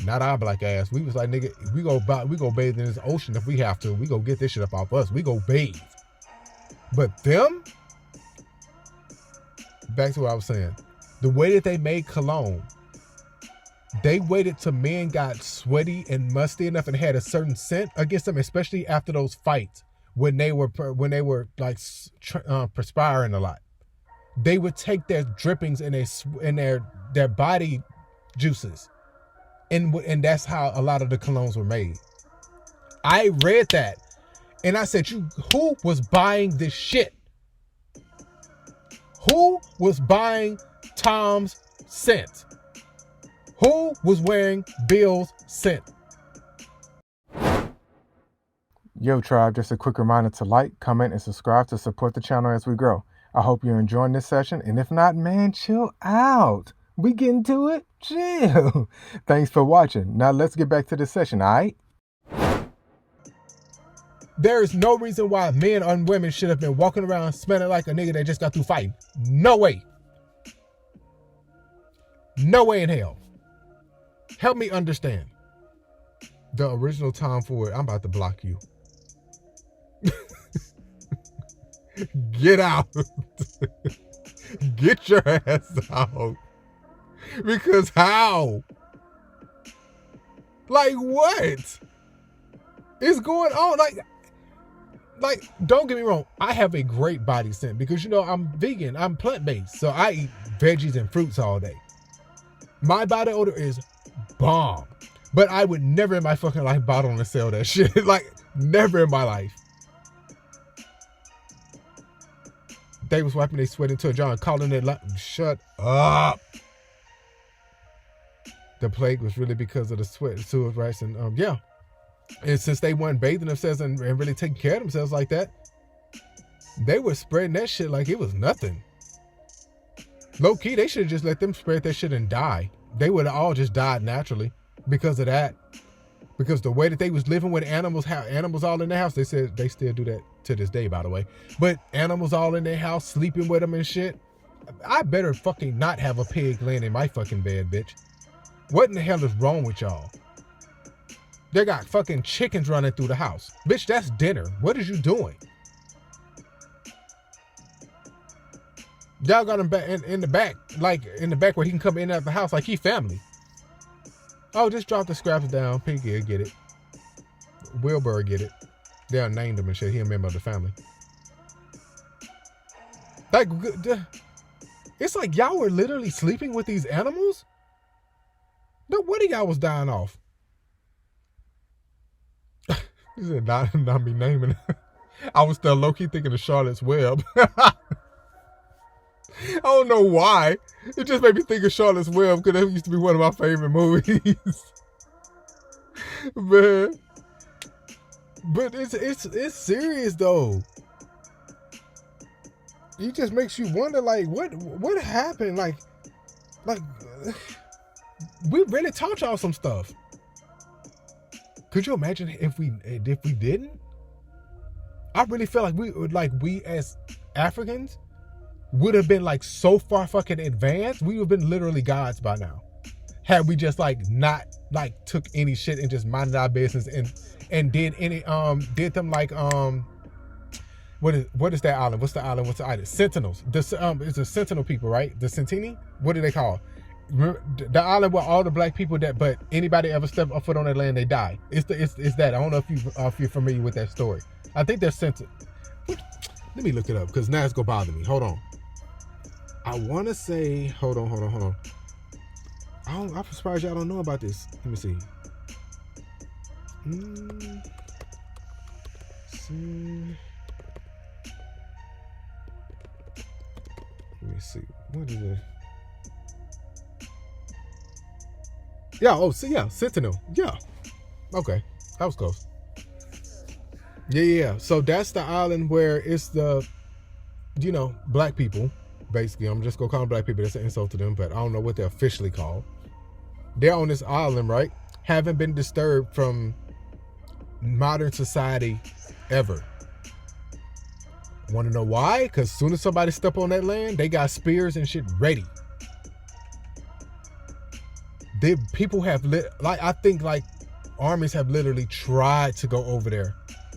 Not our black ass. We was like, nigga, we go bathe in this ocean if we have to. We go get this shit up off us. We go bathe. But them, back to what I was saying, the way that they made cologne, they waited till men got sweaty and musty enough and had a certain scent against them, especially after those fights when they were like perspiring a lot. They would take their drippings and their body juices, and that's how a lot of the colognes were made. I read that. And I said, who was buying this shit? Who was buying Tom's scent? Who was wearing Bill's scent? Yo, tribe, just a quick reminder to like, comment, and subscribe to support the channel as we grow. I hope you're enjoying this session. And if not, man, chill out. We getting to it? Chill. Thanks for watching. Now let's get back to the session, all right? There is no reason why men and women should have been walking around smelling like a nigga that just got through fighting. No way. No way in hell. Help me understand. The original Tom Ford, I'm about to block you. Get out. Get your ass out. Because how? Like what? Is going on? Like, don't get me wrong. I have a great body scent because, I'm vegan. I'm plant-based. So I eat veggies and fruits all day. My body odor is bomb. But I would never in my fucking life bottle and sell that shit. Like, never in my life. They was wiping their sweat into a jar and calling it like, shut up. The plague was really because of the sweat, sewage rights, and yeah. And since they weren't bathing themselves and really taking care of themselves like that, they were spreading that shit like it was nothing. Low key, they should have just let them spread that shit and die. They would have all just died naturally because of that. Because the way that they was living with animals, how animals all in their house, they said they still do that to this day, by the way. But animals all in their house, sleeping with them and shit. I better fucking not have a pig laying in my fucking bed, bitch. What in the hell is wrong with y'all? They got fucking chickens running through the house. Bitch, that's dinner. What is you doing? Y'all got him back in the back, like in the back where he can come in and out the house like he family. Oh, just drop the scraps down. Piggy get it. Wilbur get it. They named him and shit. He a member of the family. Like, it's like y'all were literally sleeping with these animals? No, what of y'all was dying off? He said, not me naming it. I was still low-key thinking of Charlotte's Web. I don't know why. It just made me think of Charlotte's Web because that used to be one of my favorite movies. Man. But it's serious though. It just makes you wonder, like, what happened? Like we really taught y'all some stuff. Could you imagine if we didn't? I really feel like we as Africans would have been like so far fucking advanced. We would have been literally gods by now. Had we just like not like took any shit and just minded our business and did any did them like what is that island? What's the island? What's the island? Sentinels. It's the Sentinel people, right? The Sentini? What do they call? The island where all the black people but anybody ever step a foot on that land, they die. It's that. I don't know if you're familiar with that story. I think they're Sentinel. Let me look it up because now it's gonna bother me. Hold on. I want to say. Hold on. I'm surprised y'all don't know about this. Let me see. Let me see. What is it? Yeah, Sentinel. Yeah. Okay. That was close. Yeah. So that's the island where it's the, black people, basically. I'm just gonna call them black people. That's an insult to them, but I don't know what they're officially called. They're on this island, right? Haven't been disturbed from modern society ever. Want to know why? Because as soon as somebody step on that land, they got spears and shit ready. People have I think armies have literally tried to go over there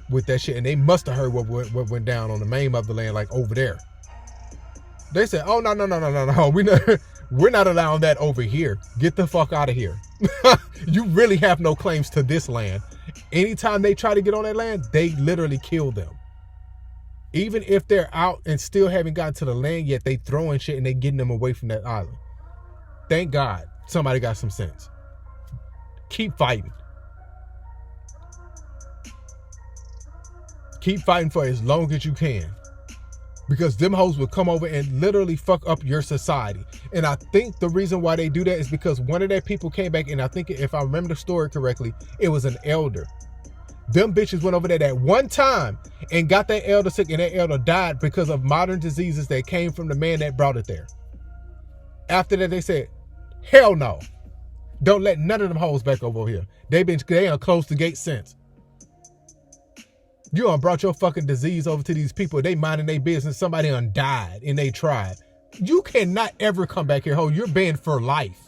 with that shit, and they must have heard what went down on the main motherland, like over there. They said, "Oh no, we're not allowing that over here. Get the fuck out of here. You really have no claims to this land." Anytime they try to get on that land, they literally kill them. Even if they're out and still haven't gotten to the land yet, they throwing shit and they getting them away from that island. Thank God somebody got some sense. Keep fighting. Keep fighting for as long as you can. Because them hoes will come over and literally fuck up your society. And I think the reason why they do that is because one of their people came back, and I think if I remember the story correctly, it was an elder. Them bitches went over there that one time and got that elder sick, and that elder died because of modern diseases that came from the man that brought it there. After that, they said, hell no. Don't let none of them hoes back over here. They ain't closed the gate since. You done brought your fucking disease over to these people. They minding their business. Somebody done died and they tried. You cannot ever come back here, ho. You're banned for life.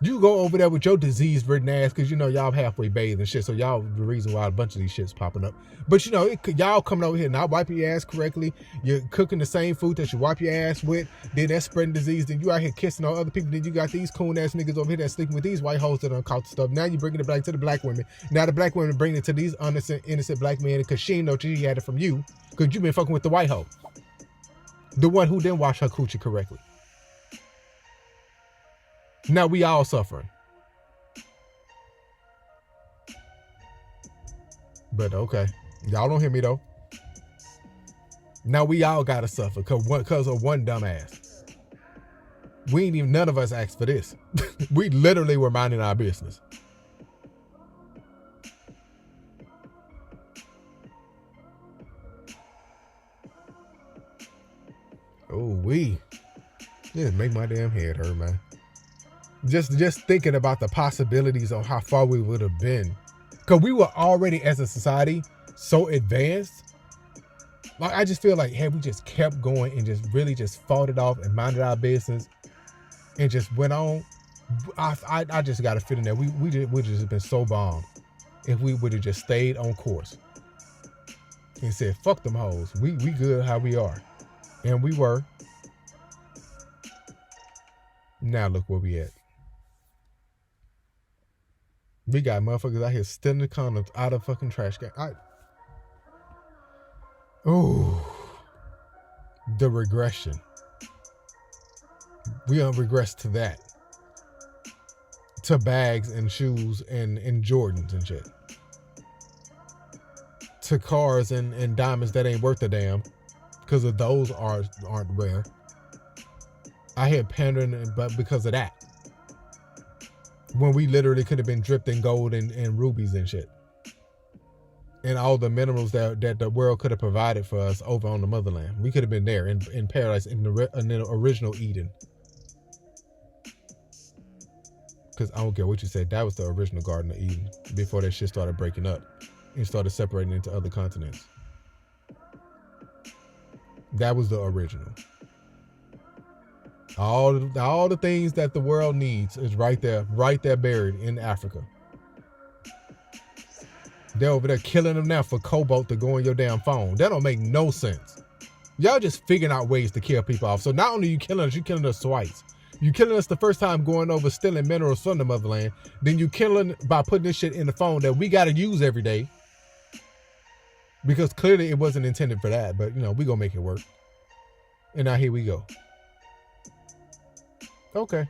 You go over there with your disease-ridden ass because, y'all halfway bathed and shit. So y'all the reason why a bunch of these shit's popping up. But, y'all coming over here not wiping your ass correctly. You're cooking the same food that you wipe your ass with. Then that's spreading disease. Then you out here kissing on other people. Then you got these coon-ass niggas over here that's sleeping with these white hoes that done caught the stuff. Now you bringing it back to the black women. Now the black women bringing it to these innocent black men because she ain't know she had it from you because you been fucking with the white hoe. The one who didn't wash her coochie correctly. Now we all suffering. But okay. Y'all don't hear me though. Now we all gotta suffer because of one dumbass. None of us asked for this. We literally were minding our business. Oh, just make my damn head hurt, man. Just thinking about the possibilities of how far we would have been. Because we were already, as a society, so advanced. Like, I just feel like, had we just kept going and just really just fought it off and minded our business and just went on, I just got a feeling that we would just been so bombed if we would have just stayed on course and said, fuck them hoes. We good how we are. And we were. Now look where we at. We got motherfuckers out here stealing the condoms out of fucking trash can. The regression. We don't regress to that. To bags and shoes and Jordans and shit. To cars and diamonds that ain't worth a damn. Because of those aren't rare. I had pandering but because of that. When we literally could have been dripped in gold and rubies and shit. And all the minerals that the world could have provided for us over on the motherland. We could have been there in paradise in the original Eden. Because I don't care what you said, that was the original Garden of Eden. Before that shit started breaking up and started separating into other continents. That was the original. All the things that the world needs is right there buried in Africa. They're over there killing them now for cobalt to go on your damn phone. That don't make no sense. Y'all just figuring out ways to kill people off. So not only you killing us, you killing us twice. You killing us the first time going over stealing minerals from the motherland. Then you killing by putting this shit in the phone that we got to use every day. Because clearly it wasn't intended for that. But, we gonna make it work. And now here we go. Okay.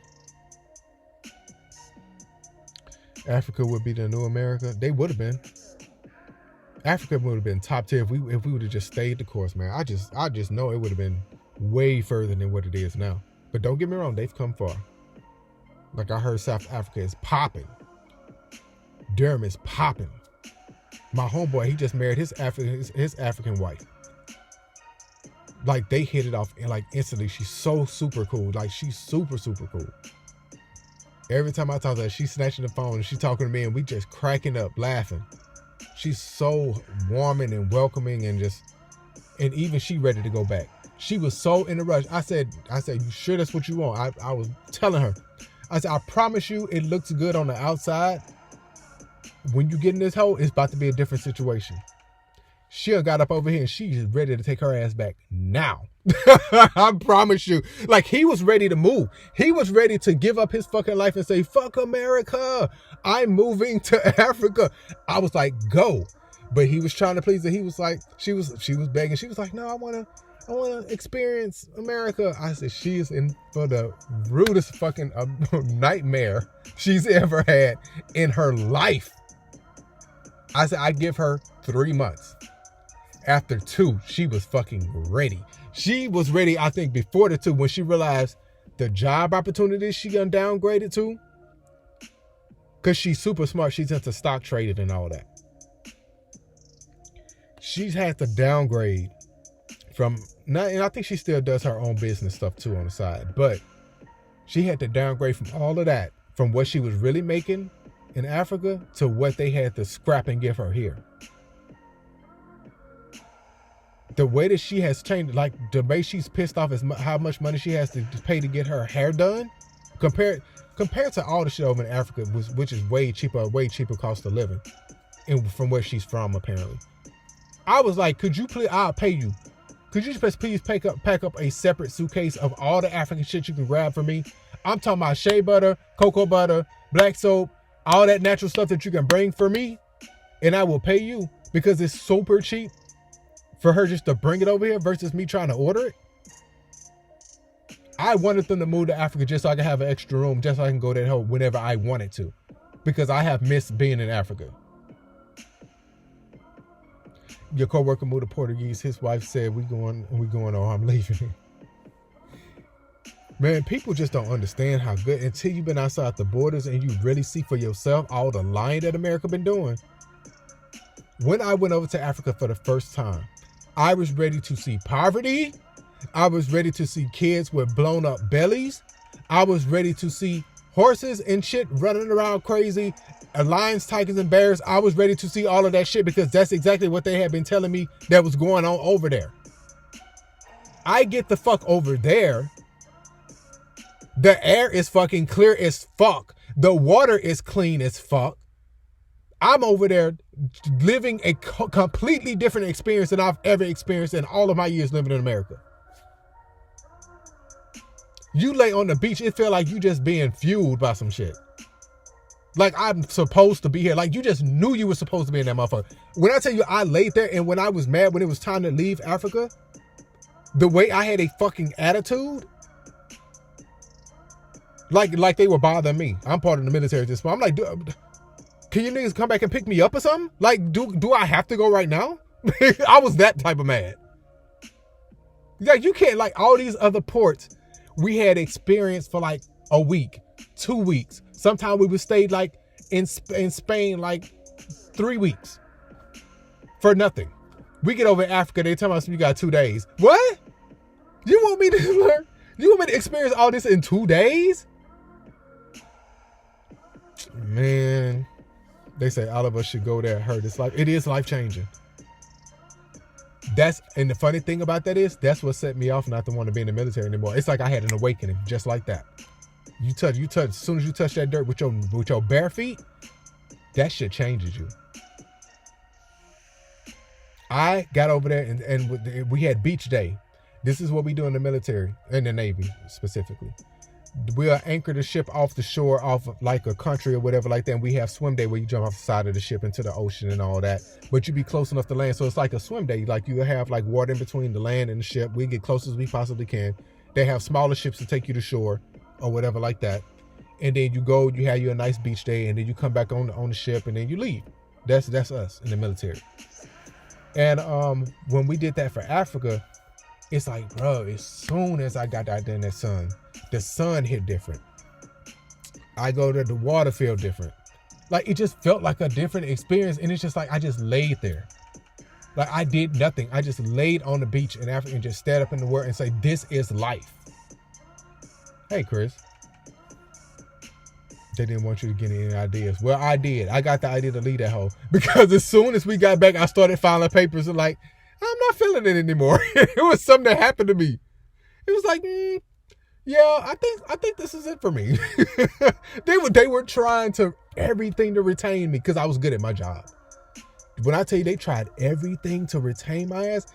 Africa would be the new America. They would have been. Africa would have been top tier if we would have just stayed the course, man. I just know it would have been way further than what it is now. But don't get me wrong, they've come far. Like I heard South Africa is popping. Durham is popping. My homeboy, he just married his African wife. Like they hit it off and like instantly. She's so super cool. Like she's super, super cool. Every time I talk to her, she's snatching the phone and she's talking to me and we just cracking up, laughing. She's so warming and welcoming and even she ready to go back. She was so in a rush. I said, you sure that's what you want? I was telling her. I said, I promise you it looks good on the outside. When you get in this hole, it's about to be a different situation. She got up over here and she's ready to take her ass back now. I promise you. Like he was ready to move. He was ready to give up his fucking life and say, fuck America. I'm moving to Africa. I was like, go. But he was trying to please her. He was like, she was begging. She was like, no, I want to experience America. I said, she is in for the rudest fucking nightmare she's ever had in her life. I said, I give her 3 months. After 2, she was fucking ready. She was ready, I think, before the 2 when she realized the job opportunities she got downgraded to. Because she's super smart. She's into stock trading and all that. She's had to downgrade from, and I think she still does her own business stuff too on the side. But she had to downgrade from all of that, from what she was really making in Africa to what they had to scrap and give her here. The way that she has changed, like the way she's pissed off is how much money she has to pay to get her hair done, compared to all the shit over in Africa, which is way cheaper cost of living, and from where she's from apparently. I was like, could you please? I'll pay you. Could you just please pack up a separate suitcase of all the African shit you can grab for me? I'm talking about shea butter, cocoa butter, black soap, all that natural stuff that you can bring for me, and I will pay you because it's super cheap. For her just to bring it over here versus me trying to order it. I wanted them to move to Africa just so I can have an extra room, just so I can go there home whenever I wanted to. Because I have missed being in Africa. Your coworker moved to Portuguese. His wife said, we going or I'm leaving. Man, people just don't understand how good, until you've been outside the borders and you really see for yourself all the lying that America been doing. When I went over to Africa for the first time, I was ready to see poverty. I was ready to see kids with blown up bellies. I was ready to see horses and shit running around crazy, lions, tigers, and bears. I was ready to see all of that shit because that's exactly what they had been telling me that was going on over there. I get the fuck over there The air is fucking clear as fuck. The water is clean as fuck. I'm over there living a completely different experience than I've ever experienced in all of my years living in America. You lay on the beach, it feel like you just being fueled by some shit. Like I'm supposed to be here. Like you just knew you were supposed to be in that motherfucker. When I tell you I laid there and when I was mad when it was time to leave Africa, the way I had a fucking attitude, like they were bothering me. I'm part of the military at this point. I'm like, can you niggas come back and pick me up or something? Like, do I have to go right now? I was that type of mad. Like you can't, like all these other ports, we had experience for like a week, 2 weeks. Sometimes we would stay like in Spain like 3 weeks for nothing. We get over in Africa, they tell us you got 2 days. What? You want me to learn? You want me to experience all this in 2 days? Man, they say all of us should go there. Heard it's like it is life changing. And the funny thing about that is that's what set me off not to want to be in the military anymore. It's like I had an awakening just like that. You touch. As soon as you touch that dirt with your bare feet, that shit changes you. I got over there and we had beach day. This is what we do in the military, in the Navy specifically. We'll anchor the ship off the shore, off like a country or whatever like that. And we have swim day where you jump off the side of the ship into the ocean and all that. But you be close enough to land. So it's like a swim day. Like you have like water in between the land and the ship. We get close as we possibly can. They have smaller ships to take you to shore or whatever like that. And then you go, you have you a nice beach day, and then you come back on the ship and then you leave. That's us in the military. And when we did that for Africa, it's like, bro, as soon as I got out there in the sun hit different. I go to the water feel different. Like it just felt like a different experience. And it's just like, I just laid there. Like I did nothing. I just laid on the beach in Africa and just stared up in the world and say, this is life. Hey, Chris. They didn't want you to get any ideas. Well, I did. I got the idea to leave that hole. Because as soon as we got back, I started filing papers and like, I'm not feeling it anymore. It was something that happened to me. It was like, yeah, I think this is it for me. They were trying to everything to retain me because I was good at my job. When I tell you they tried everything to retain my ass,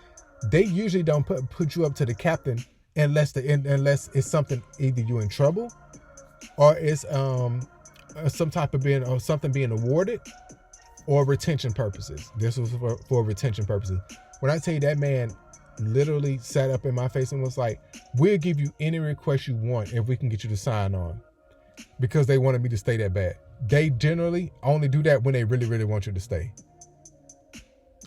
they usually don't put you up to the captain unless it's something either you in trouble or it's some type of something being awarded or retention purposes. This was for retention purposes. When I tell you that man literally sat up in my face and was like, we'll give you any request you want if we can get you to sign on, because they wanted me to stay that bad. They generally only do that when they really, really want you to stay.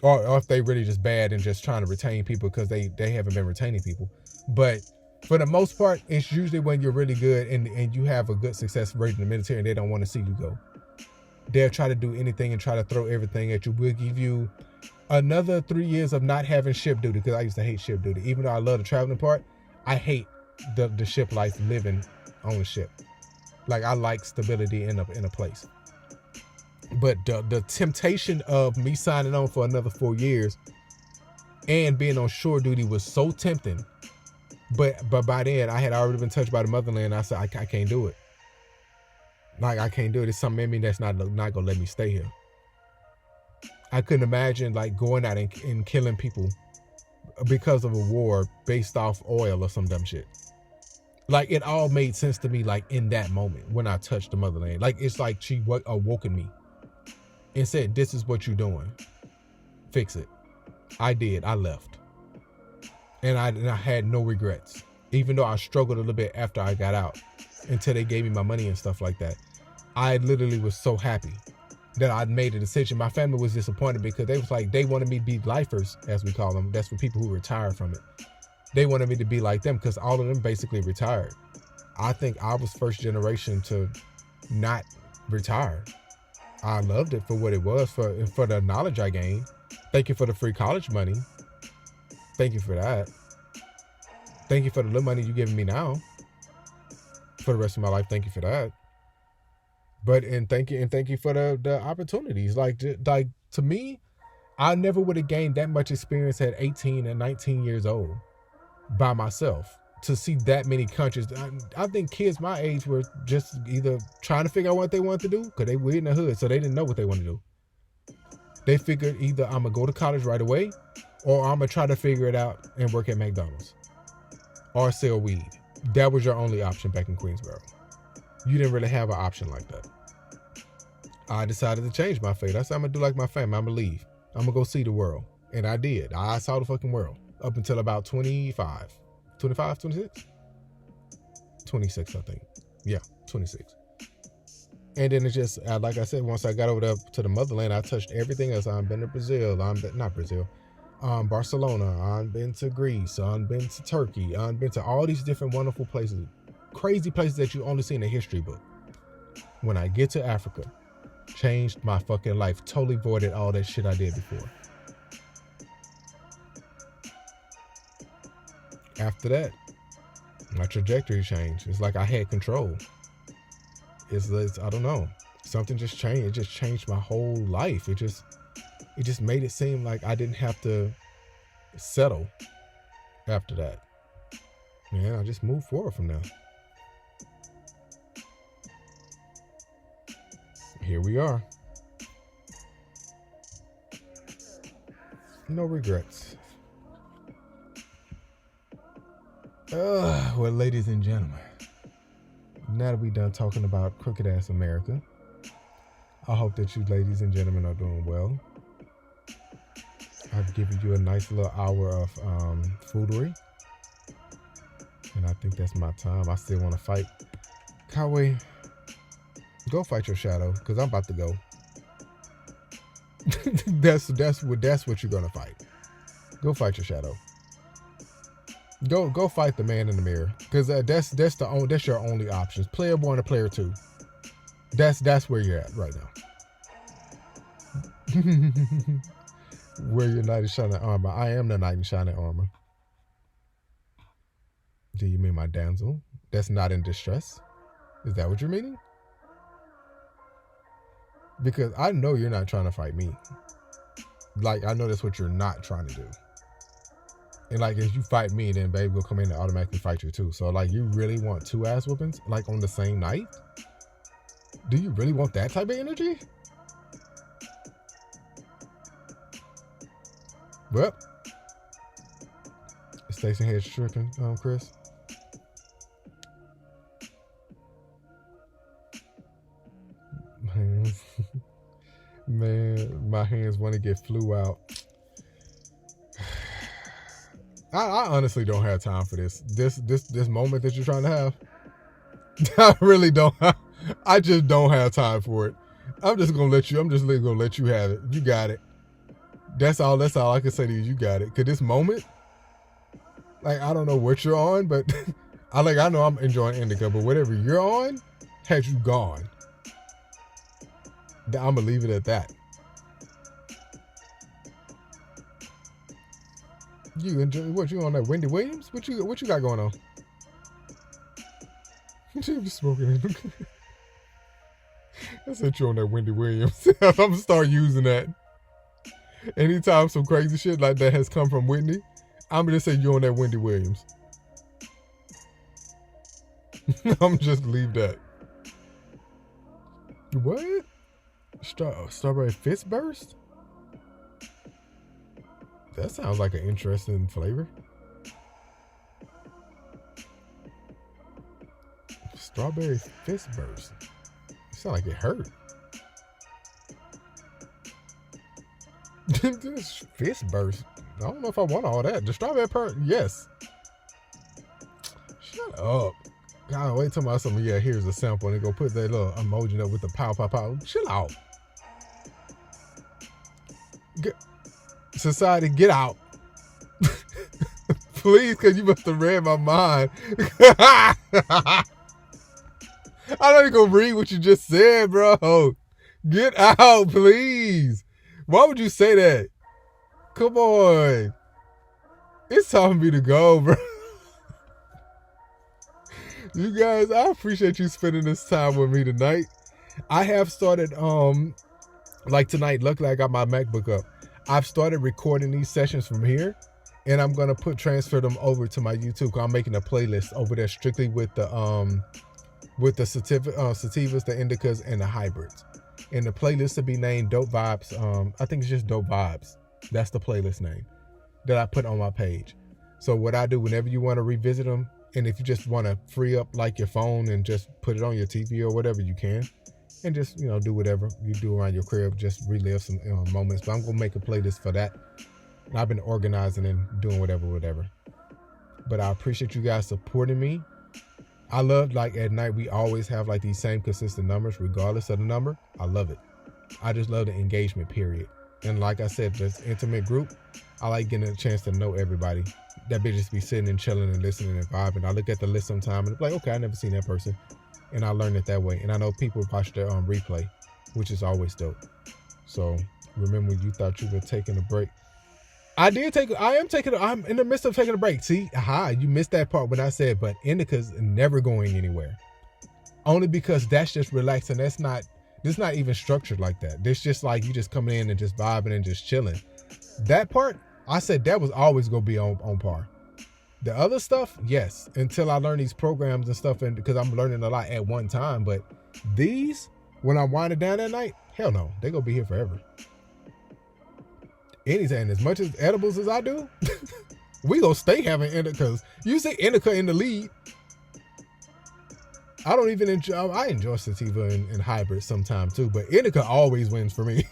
Or if they really just bad and just trying to retain people because they haven't been retaining people. But for the most part, it's usually when you're really good and you have a good success rate in the military and they don't want to see you go. They'll try to do anything and try to throw everything at you. We'll give you another 3 years of not having ship duty, because I used to hate ship duty. Even though I love the traveling part, I hate the ship life, living on a ship. Like I like stability in a place. But the temptation of me signing on for another 4 years and being on shore duty was so tempting. But by then I had already been touched by the motherland. I said I can't do it. Like I can't do it. It's something in me that's not gonna let me stay here. I couldn't imagine like going out and killing people because of a war based off oil or some dumb shit. Like it all made sense to me like in that moment when I touched the motherland. Like it's like she awoken me and said, this is what you're doing. Fix it. I did. I left. And I had no regrets. Even though I struggled a little bit after I got out until they gave me my money and stuff like that. I literally was so happy that I'd made a decision. My family was disappointed because they wanted me to be lifers, as we call them. That's for people who retire from it. They wanted me to be like them because all of them basically retired. I think I was first generation to not retire. I loved it for what it was, for the knowledge I gained. Thank you for the free college money. Thank you for that. Thank you for the little money you're giving me now. For the rest of my life, thank you for that. But thank you for the opportunities. Like to me, I never would have gained that much experience at 18 and 19 years old by myself. to see that many countries. I think kids my age were just either trying to figure out what they wanted to do because they were in the hood, so they didn't know what they wanted to do. They figured either I'm going to go to college right away or I'm going to try to figure it out and work at McDonald's or sell weed. That was your only option back in Queensboro. You didn't really have an option like that. I decided to change my fate. I said, I'm going to do like my family. I'm going to leave. I'm going to go see the world. And I did. I saw the fucking world up until about 25, 26? 26, I think. Yeah, 26. And then it's just, like I said, once I got over there to the motherland, I touched everything else. I've been to Brazil. Barcelona. I've been to Greece. I've been to Turkey. I've been to all these different wonderful places. Crazy places that you only see in a history book. When I get to Africa, changed my fucking life. Totally voided all that shit I did before. After that, my trajectory changed. It's like I had control. It's I don't know. Something just changed. It just changed my whole life. It just made it seem like I didn't have to settle after that. Man, I just moved forward from there. Here we are. No regrets. Well, ladies and gentlemen, now that we're done talking about crooked ass America, I hope that you ladies and gentlemen are doing well. I've given you a nice little hour of foodery, and I think that's my time. I still want to fight. Kawhi, go fight your shadow, because I'm about to go. that's what you're gonna fight. Go fight your shadow. Go fight the man in the mirror, because that's your only options. Player 1 or player 2. That's where you're at right now. Wear your knight in shining armor. I am the knight in shining armor. Do you mean my damsel that's not in distress? Is that what you're meaning? Because I know you're not trying to fight me. Like, I know that's what you're not trying to do. And like, if you fight me, then babe will come in and automatically fight you too. So like, you really want 2 ass whoopings like on the same night? Do you really want that type of energy? Well, Stacey head's tripping, Chris. Man, my hands want to get flew out. I honestly don't have time for this moment that you're trying to have. I really don't. I just don't have time for it. I'm just gonna let you have it. You got it. That's all I can say to you. You got it. Cause this moment, like, I don't know what you're on, but I know I'm enjoying Indica, but whatever you're on has you gone. I'm gonna leave it at that. You enjoy what you on that Wendy Williams? What you got going on? You just smoking. I said you on that Wendy Williams. I'm gonna start using that. Anytime some crazy shit like that has come from Whitney, I'm gonna say you on that Wendy Williams. I'm just leave that. What? Strawberry fist burst? That sounds like an interesting flavor. Strawberry fist burst. It sounds like it hurt. This fist burst. I don't know if I want all that. The strawberry yes. Shut up. God, wait till my something. Yeah, here's a sample, and they go put that little emoji up with the pow pow pow. Chill out. Society, get out. Please, because you must have read my mind. I'm not even going to read what you just said, bro. Get out, please. Why would you say that? Come on. It's time for me to go, bro. You guys, I appreciate you spending this time with me tonight. I have started, like tonight, luckily I got my MacBook up. I've started recording these sessions from here, And I'm gonna transfer them over to my YouTube. I'm making a playlist over there strictly with the sativas, the indicas, and the hybrids. And the playlist will be named Dope Vibes. I think it's just Dope Vibes. That's the playlist name that I put on my page. So what I do whenever you want to revisit them, and if you just want to free up like your phone and just put it on your TV or whatever, you can. And just, do whatever you do around your crib, just relive some moments. But I'm going to make a playlist for that. And I've been organizing and doing whatever. But I appreciate you guys supporting me. I love, like, at night, we always have, like, these same consistent numbers, regardless of the number. I love it. I just love the engagement, period. And like I said, this intimate group, I like getting a chance to know everybody. That bitch just be sitting and chilling and listening and vibing. I look at the list sometime and it's like, okay, I never seen that person. And I learned it that way. And I know people watch their replay, which is always dope. So remember, you thought you were taking a break. I'm in the midst of taking a break. See, you missed that part when I said, but Indica's never going anywhere. Only because that's just relaxing. It's not even structured like that. It's just like you just coming in and just vibing and just chilling. That part, I said that was always going to be on par. The other stuff, yes, until I learn these programs and stuff, and because I'm learning a lot at one time. But these, when I wind it down at night, hell no, they're going to be here forever. Anything, as much as edibles as I do, we gonna stay having Indica, because you see Indica in the lead. I don't even enjoy, I enjoy sativa and hybrid sometimes too, but Indica always wins for me.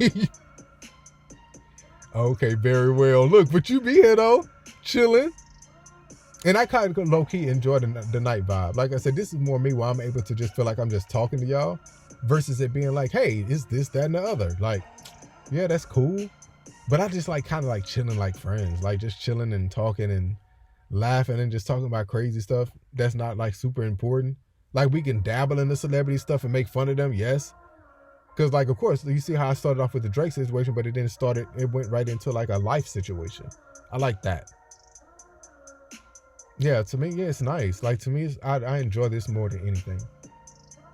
Okay, very well. Look, but you be here though, chilling. And I kind of low-key enjoy the night vibe. Like I said, this is more me where I'm able to just feel like I'm just talking to y'all versus it being like, hey, is this, that, and the other. Like, yeah, that's cool. But I just like kind of like chilling like friends, like just chilling and talking and laughing and just talking about crazy stuff that's not like super important. Like we can dabble in the celebrity stuff and make fun of them, yes. Because like, of course, you see how I started off with the Drake situation, but it went right into like a life situation. I like that. Yeah, to me, yeah, it's nice. Like to me, I enjoy this more than anything.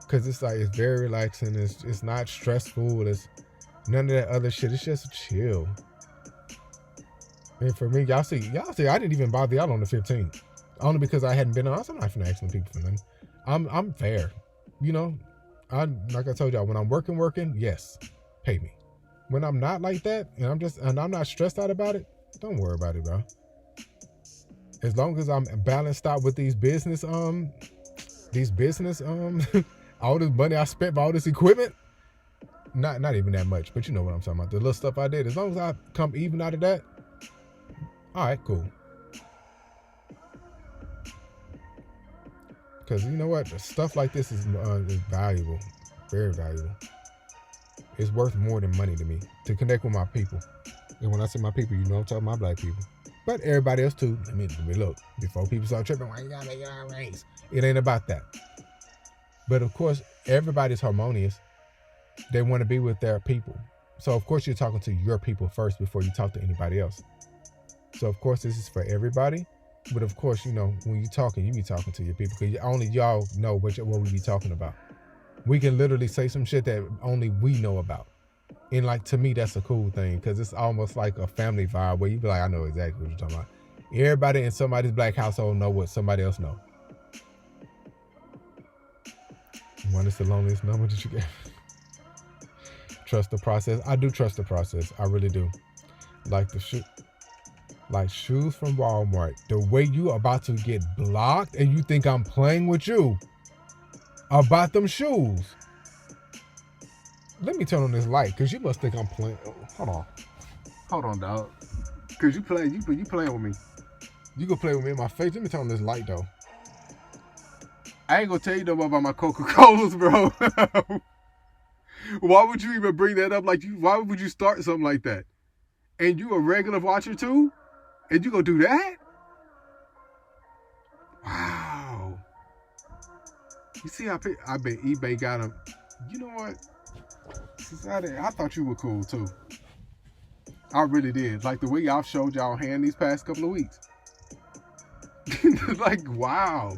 Because it's like, it's very relaxing. It's not stressful. It's none of that other shit. It's just chill. And for me, y'all see, I didn't even bother y'all on the 15th. Only because I hadn't been on. I'm not finna ask people for nothing. I'm fair. Like I told y'all, when I'm working, yes, pay me. When I'm not like that, and I'm not stressed out about it, don't worry about it, bro. As long as I'm balanced out with these business, all this money I spent for all this equipment, not even that much, but you know what I'm talking about. The little stuff I did, as long as I come even out of that, all right, cool. Because you know what, stuff like this is valuable, very valuable. It's worth more than money to me to connect with my people. And when I say my people, you know I'm talking about black people, but everybody else too. I mean, look, before people start tripping, why you gotta make it our race? It ain't about that. But of course, everybody's harmonious. They want to be with their people. So of course you're talking to your people first before you talk to anybody else. So of course this is for everybody. But of course, when you're talking, you be talking to your people, because only y'all know what we be talking about. We can literally say some shit that only we know about. And like, to me, that's a cool thing, because it's almost like a family vibe where you be like, I know exactly what you're talking about. Everybody in somebody's black household know what somebody else know. What is the loneliest number that you get? Trust the process. I do trust the process. I really do. Like the shoe. Like shoes from Walmart. The way you about to get blocked and you think I'm playing with you about them shoes. Let me turn on this light, because you must think I'm playing. Oh, hold on, dog. Because you playing with me. You can play with me in my face. Let me turn on this light, though. I ain't gonna tell you no more about my Coca-Colas, bro. Why would you even bring that up? Why would you start something like that? And you a regular watcher too? And you gonna do that? Wow. You see, I bet eBay got them. You know what? I thought you were cool too. I really did. Like the way y'all showed y'all hand these past couple of weeks. Like, wow.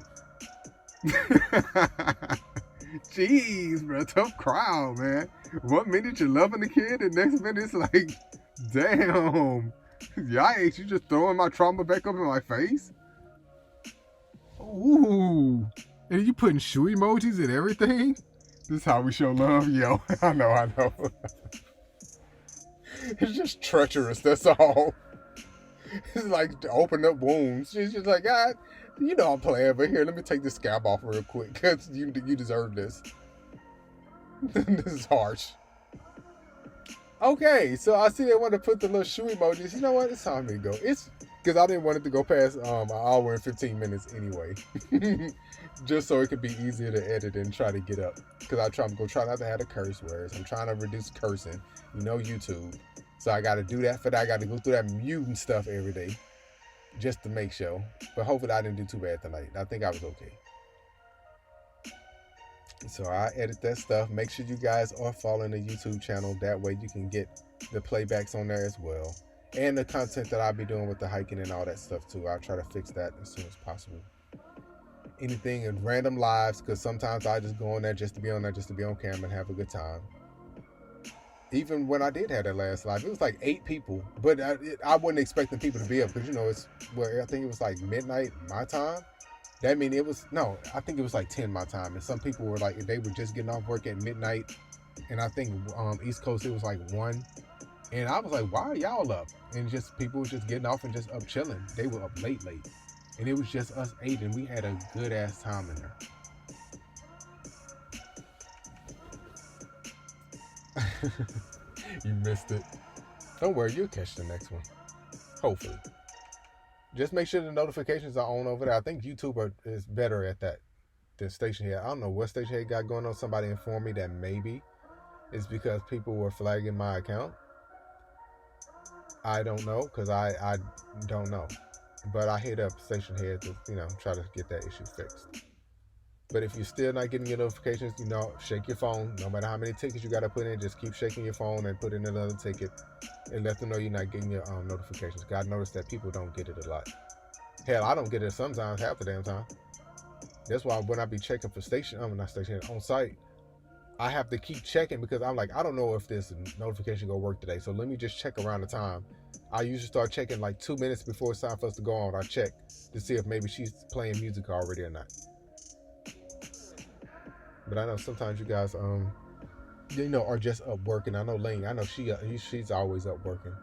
Jeez, bro. Tough crowd, man. 1 minute you're loving the kid, and next minute it's like, damn. Yikes, you just throwing my trauma back up in my face? Ooh. And you putting shoe emojis and everything? This is how we show love? Yo, I know. It's just treacherous, that's all. It's like to open up wounds. She's just like, God, you know I'm playing, but here, let me take this scab off real quick, because you deserve this. This is harsh. Okay, so I see they want to put the little shoe emojis. You know what? It's time to go. It's because I didn't want it to go past an hour and 15 minutes anyway. Just so it could be easier to edit and try to get up. Because I'm going to try not to have the curse words. I'm trying to reduce cursing. You know, YouTube. So I got to do that for that. I got to go through that muting stuff every day. Just to make sure. But hopefully I didn't do too bad tonight. I think I was okay. So I edit that stuff. Make sure you guys are following the YouTube channel. That way you can get the playbacks on there as well. And the content that I'll be doing with the hiking and all that stuff too. I'll try to fix that as soon as possible. Anything in random lives, because sometimes I just go on there just to be on there, just to be on camera and have a good time. Even when I did have that last live, it was like 8 people. But I wasn't expecting people to be up because, you know, I think it was like midnight my time. That mean I think it was like 10 my time. And some people were like, they were just getting off work at midnight. And I think East Coast, it was like 1. And I was like, why are y'all up? And just people were just getting off and just up chilling. They were up late. And it was just us 8, and we had a good ass time in there. You missed it. Don't worry, you'll catch the next one. Hopefully. Just make sure the notifications are on over there. I think YouTube is better at that than Station Head. I don't know what Station Head got going on. Somebody informed me that maybe it's because people were flagging my account. I don't know, because I don't know. But I hit up Station Head to, try to get that issue fixed. But if you're still not getting your notifications, shake your phone. No matter how many tickets you got to put in, just keep shaking your phone and put in another ticket and let them know you're not getting your notifications. God noticed that people don't get it a lot. Hell, I don't get it sometimes, half the damn time. That's why when I be checking for on site, I have to keep checking because I'm like, I don't know if this notification gonna work today. So let me just check around the time. I usually start checking like 2 minutes before it's time for us to go on. I check to see if maybe she's playing music already or not. But I know sometimes you guys, are just up working. I know Lane, she's always up working.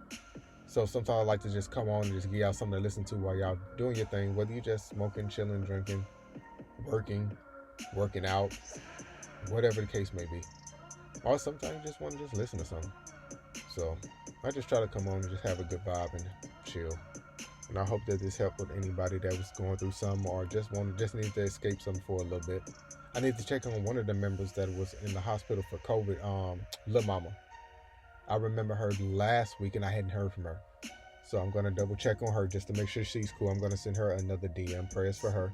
So sometimes I like to just come on and just give y'all something to listen to while y'all doing your thing. Whether you're just smoking, chilling, drinking, working out, whatever the case may be. Or sometimes you just want to just listen to something. So I just try to come on and just have a good vibe and chill. And I hope that this helped with anybody that was going through something or just needed to escape something for a little bit. I need to check on one of the members that was in the hospital for COVID, Lil Mama. I remember her last week and I hadn't heard from her. So I'm going to double check on her just to make sure she's cool. I'm going to send her another DM. Prayers for her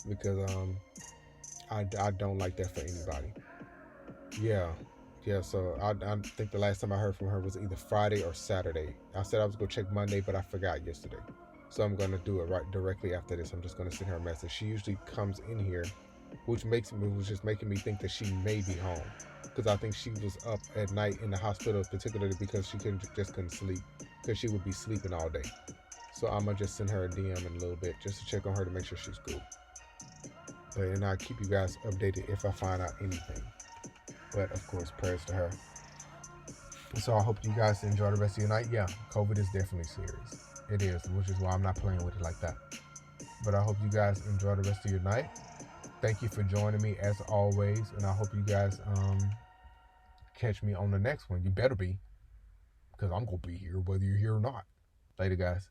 because I don't like that for anybody. Yeah, so I think the last time I heard from her was either Friday or Saturday. I said I was going to check Monday, but I forgot yesterday. So I'm going to do it right directly after this. I'm just going to send her a message. She usually comes in here, which was just making me think that she may be home. Because I think she was up at night in the hospital, particularly because she couldn't sleep. Because she would be sleeping all day. So I'm going to just send her a DM in a little bit just to check on her to make sure she's cool. And I'll keep you guys updated if I find out anything. But of course, prayers to her. So I hope you guys enjoy the rest of your night. Yeah, COVID is definitely serious. It is, which is why I'm not playing with it like that. But I hope you guys enjoy the rest of your night. Thank you for joining me as always. And I hope you guys catch me on the next one. You better be. Because I'm going to be here whether you're here or not. Later, guys.